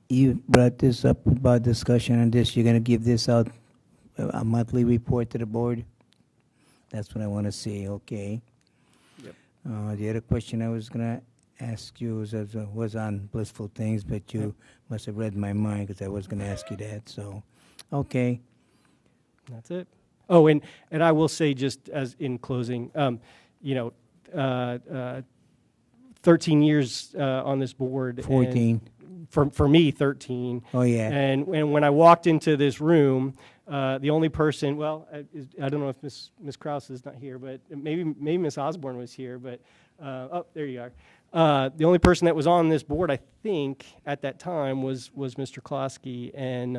You brought this up about discussion on this. You're going to give this out, a monthly report to the board? That's what I want to see, okay. Yep. The other question I was going to ask you was on blissful things, but you must have read my mind because I was going to ask you that, so, okay. That's it. Oh, and I will say, just as in closing, 13 years on this board. 14. For me, 13. Oh, yeah. And when I walked into this room, the only person, I don't know if Miss Krause is not here, but maybe Miss Osborne was here, but, there you are. The only person that was on this board, I think, at that time was Mr. Klosky. And,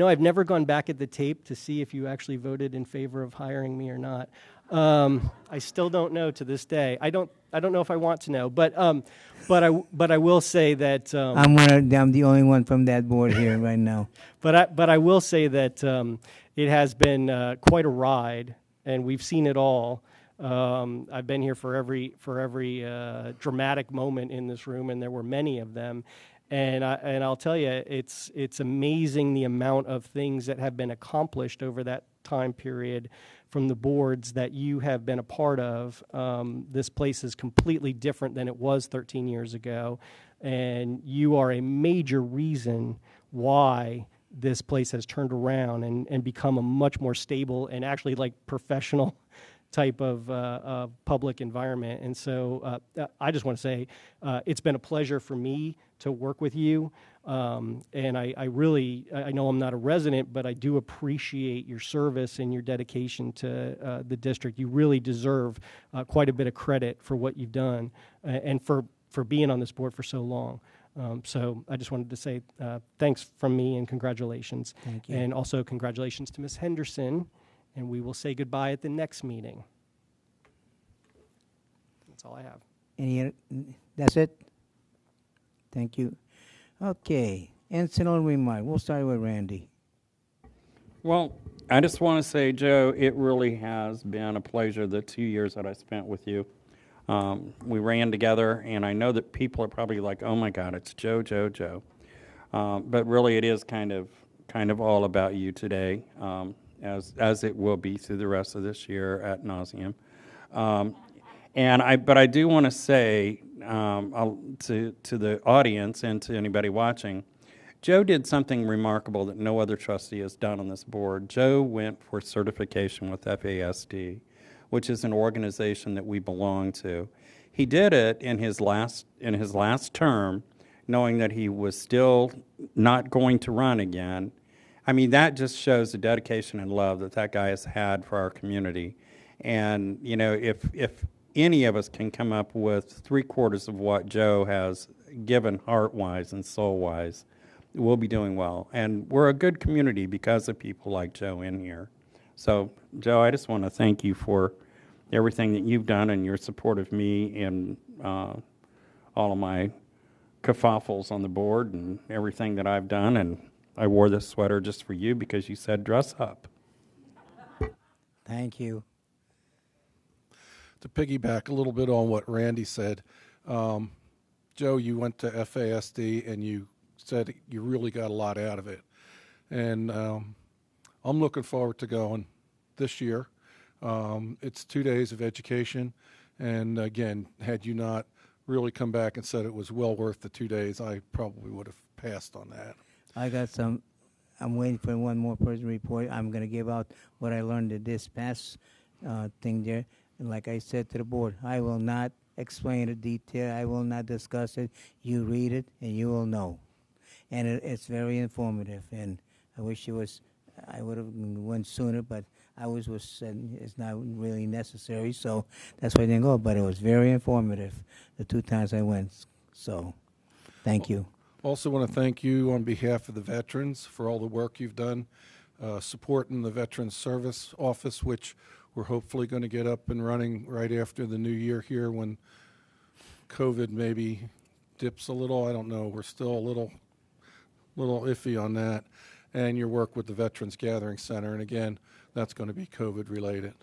I've never gone back at the tape to see if you actually voted in favor of hiring me or not. I still don't know to this day. I don't know if I want to know, but I will say that I'm the only one from that board here right now. But I will say that it has been quite a ride, and we've seen it all. I've been here for every dramatic moment in this room, and there were many of them. And I'll tell you, it's amazing the amount of things that have been accomplished over that time period from the boards that you have been a part of. This place is completely different than it was 13 years ago, and you are a major reason why this place has turned around and become a much more stable and actually like professional type of public environment. And so I just want to say it's been a pleasure for me to work with you. And I know I'm not a resident, but I do appreciate your service and your dedication to the district. You really deserve quite a bit of credit for what you've done and for being on this board for so long. So I just wanted to say thanks from me and congratulations. Thank you. And also congratulations to Ms. Henderson. And we will say goodbye at the next meeting. That's all I have. That's it? Thank you. Okay, incidental remark. We'll start with Randy. Well, I just want to say, Joe, it really has been a pleasure the 2 years that I spent with you. We ran together, and I know that people are probably like, oh my God, it's Joe. But really it is kind of all about you today, as it will be through the rest of this year ad nauseum. But I do want to say to the audience and to anybody watching, Joe did something remarkable that no other trustee has done on this board. Joe went for certification with FASD, which is an organization that we belong to. He did it in his last term, knowing that he was still not going to run again. I mean, that just shows the dedication and love that that guy has had for our community. And, you know, if any of us can come up with 3/4 of what Joe has given heart-wise and soul-wise, we'll be doing well. And we're a good community because of people like Joe in here. So, Joe, I just want to thank you for everything that you've done and your support of me and all of my kerfuffles on the board and everything that I've done. And I wore this sweater just for you because you said dress up. Thank you. To piggyback a little bit on what Randy said, Joe, you went to FASD and you said you really got a lot out of it. And I'm looking forward to going this year. It's 2 days of education. And again, had you not really come back and said it was well worth the 2 days, I probably would have passed on that. I'm waiting for one more person to report. I'm going to give out what I learned at this past thing there. And like I said to the board, I will not explain in detail. I will not discuss it. You read it and you will know. And it's very informative. And I wish I would have went sooner, but I was said it's not really necessary. So that's why I didn't go. But it was very informative the 2 times I went. So thank you. Also want to thank you on behalf of the veterans for all the work you've done, supporting the Veterans Service Office, which we're hopefully going to get up and running right after the new year here when COVID maybe dips a little. I don't know. We're still a little iffy on that. And your work with the Veterans Gathering Center. And again, that's going to be COVID related.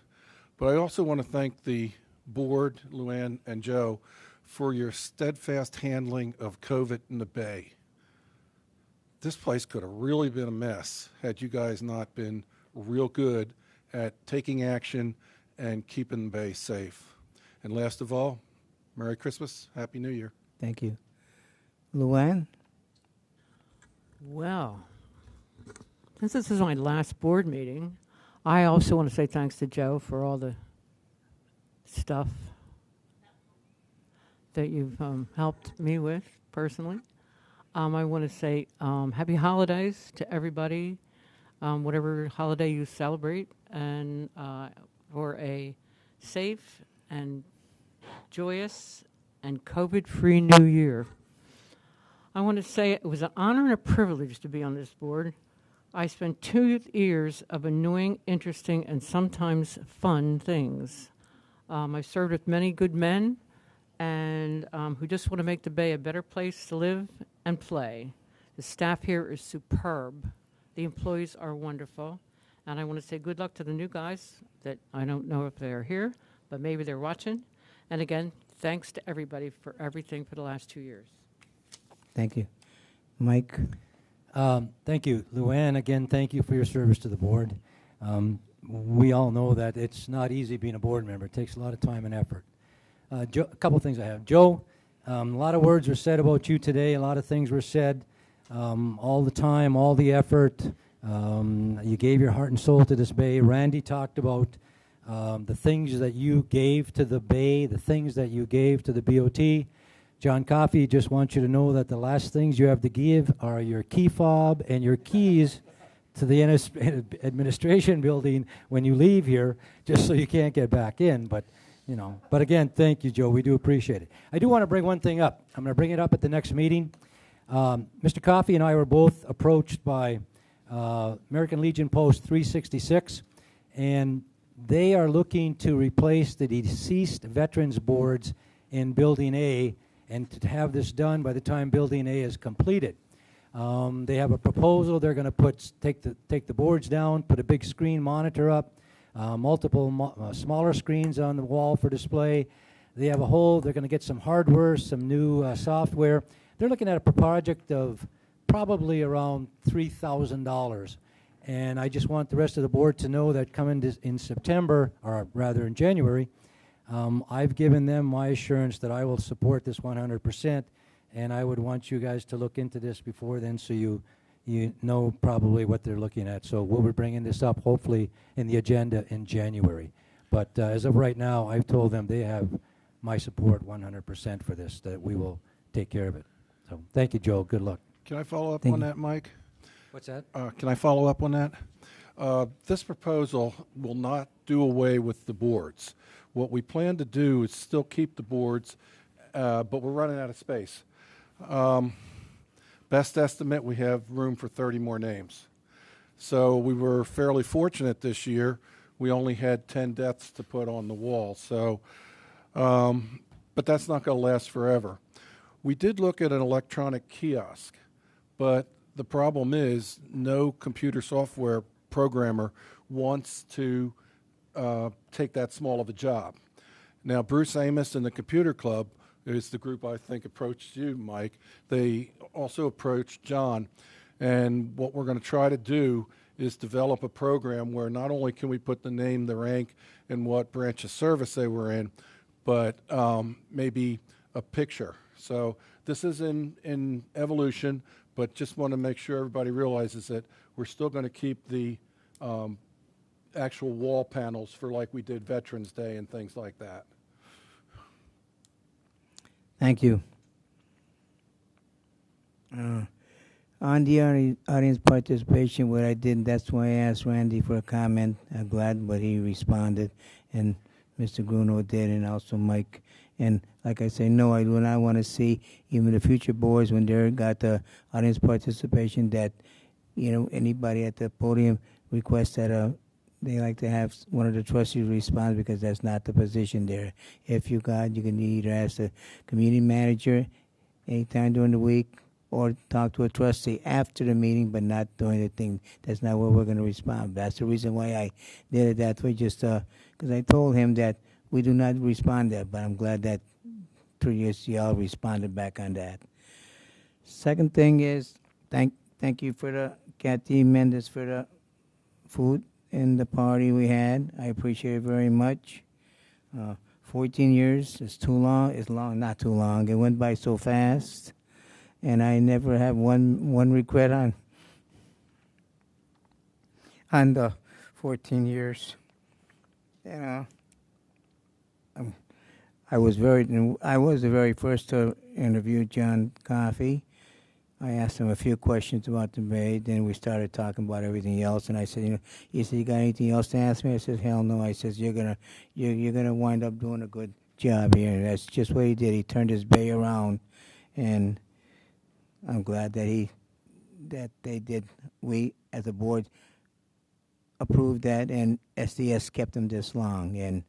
But I also want to thank the board, Luann and Joe, for your steadfast handling of COVID in the Bay. This place could have really been a mess had you guys not been real good at taking action and keeping the Bay safe. And last of all, Merry Christmas, Happy New Year. Thank you. Luann? Well, since this is my last board meeting, I also want to say thanks to Joe for all the stuff that you've helped me with personally. I want to say happy holidays to everybody, whatever holiday you celebrate, and for a safe and joyous and COVID-free New Year. I want to say it was an honor and a privilege to be on this board. I spent 2 years of annoying, interesting, and sometimes fun things. I've served with many good men and who just want to make the Bay a better place to live and play. The staff here is superb. The employees are wonderful. And I want to say good luck to the new guys that I don't know if they're here, but maybe they're watching. And again, thanks to everybody for everything for the last 2 years. Thank you. Mike? Thank you. Luann, again, thank you for your service to the board. We all know that it's not easy being a board member. It takes a lot of time and effort. Joe, a couple things I have. Joe, a lot of words were said about you today. A lot of things were said. All the time, all the effort. You gave your heart and soul to this Bay. Randy talked about the things that you gave to the Bay, the things that you gave to the BOT. John Coffey just wants you to know that the last things you have to give are your key fob and your keys to the administration building when you leave here, just so you can't get back in. But, you know, but again, thank you, Joe. We do appreciate it. I do want to bring one thing up. I'm going to bring it up at the next meeting. Mr. Coffey and I were both approached by American Legion Post 366, and they are looking to replace the deceased veterans boards in Building A, and to have this done by the time Building A is completed. They have a proposal. They're going to take the boards down, put a big screen monitor up, multiple smaller screens on the wall for display. They have they're going to get some hardware, some new software. They're looking at a project of probably around $3,000. And I just want the rest of the board to know that coming in September, or rather in January, I've given them my assurance that I will support this 100%, And I would want you guys to look into this before then, so you know probably what they're looking at. So we'll be bringing this up hopefully in the agenda in January. But as of right now, I've told them they have my support 100% for this, that we will take care of it. So thank you, Joe. Good luck. Can I follow up Thank on you. that, Mike? What's that? Can I follow up on that? This proposal will not do away with the boards. What we plan to do is still keep the boards, but we're running out of space. Best estimate, we have room for 30 more names. So we were fairly fortunate this year. We only had 10 deaths to put on the wall. So, but that's not going to last forever. We did look at an electronic kiosk, but the problem is no computer software programmer wants to take that small of a job. Now, Bruce Amos and the Computer Club is the group I think approached you, Mike. They also approached John. And what we're going to try to do is develop a program where not only can we put the name, the rank, and what branch of service they were in, but maybe a picture. So this is in evolution, but just want to make sure everybody realizes that we're still going to keep the actual wall panels for like we did Veterans Day and things like that. Thank you. On the audience participation, what I did, that's why I asked Randy for a comment. I'm glad what he responded, and Mr. Gruno did, and also Mike. And like I say, no, I do not want to see even the future boards when they're got the audience participation that, you know, anybody at the podium requests that they like to have one of the trustees respond, because that's not the position there. If you can either ask the community manager anytime during the week, or talk to a trustee after the meeting, but not during the thing. That's not where we're going to respond. That's the reason why I did it that way, just because I told him that we do not respond that, but I'm glad that y'all responded back on that. Second thing is, thank you for the Kathy Mendez for the food and the party we had. I appreciate it very much. 14 years is too long. It's long, not too long. It went by so fast. And I never have one regret on the 14 years. You know, I was the very first to interview John Coffey. I asked him a few questions about the Bay. Then we started talking about everything else. And I said, he said, you got anything else to ask me? I said, hell no. I said, you're gonna wind up doing a good job here. And that's just what he did. He turned his Bay around, and I'm glad that we as a board approved that, and SDS kept him this long.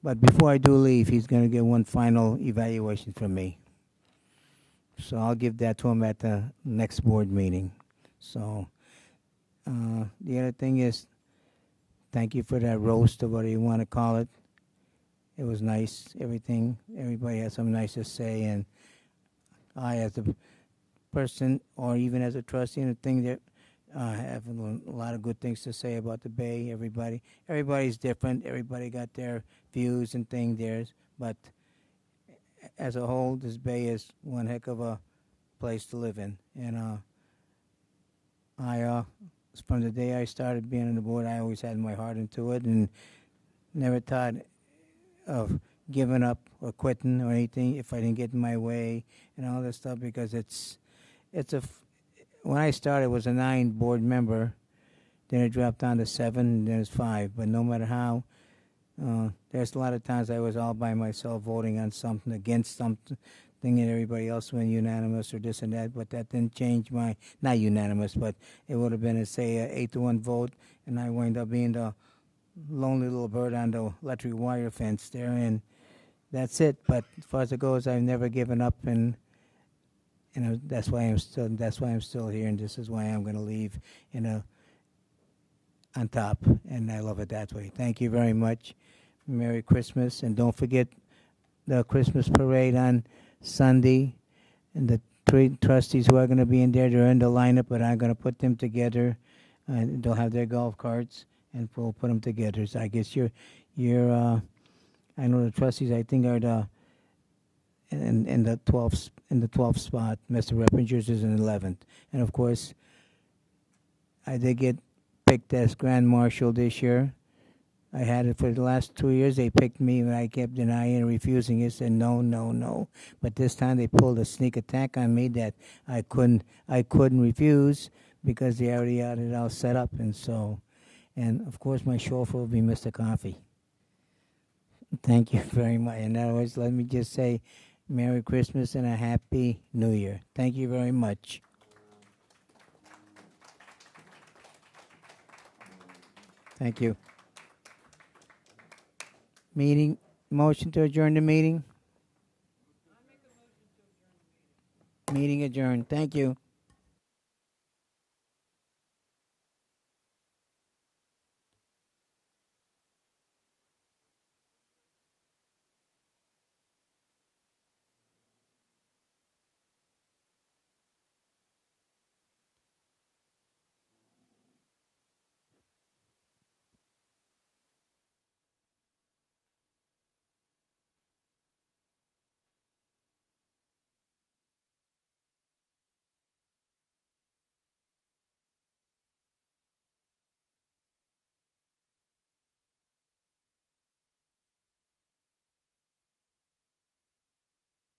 But before I do leave, he's going to get one final evaluation from me. So I'll give that to him at the next board meeting. So the other thing is, thank you for that roast, or whatever you want to call it. It was nice. Everybody had something nice to say, and I, as a person, or even as a trustee, and a thing that have a lot of good things to say about the Bay. Everybody's different. Everybody got their views and things theirs. But as a whole, this Bay is one heck of a place to live in. And from the day I started being on the board, I always had my heart into it, and never thought of giving up or quitting or anything if I didn't get in my way and all this stuff, because when I started, it was a 9 board member, then it dropped down to 7, and then it's 5. But no matter how, there's a lot of times I was all by myself voting on something, against something, and everybody else went unanimous or this and that, but that didn't change not unanimous, but it would have been, say, an 8-1 vote, and I wound up being the lonely little bird on the electric wire fence there, and that's it. But as far as it goes, I've never given up, and that's why I'm still here, and this is why I'm going to leave on top, and I love it that way. Thank you very much. Merry Christmas, and don't forget the Christmas parade on Sunday, and the 3 trustees who are going to be in there, they're in the lineup, but I'm going to put them together, and they'll have their golf carts, and we'll put them together. So I guess I know the trustees, I think, are in the 12th spot. Mr. Reppingers is in 11th, and of course, I did get picked as Grand Marshal this year. I had it for the last 2 years. They picked me, and I kept denying and refusing it. Said no, no, no. But this time they pulled a sneak attack on me that I couldn't refuse because they already had it all set up, and so, and of course my chauffeur will be Mr. Coffee. Thank you very much. And otherwise, let me just say, Merry Christmas and a Happy New Year. Thank you very much. Thank you. Motion to adjourn the meeting? Meeting adjourned. Thank you.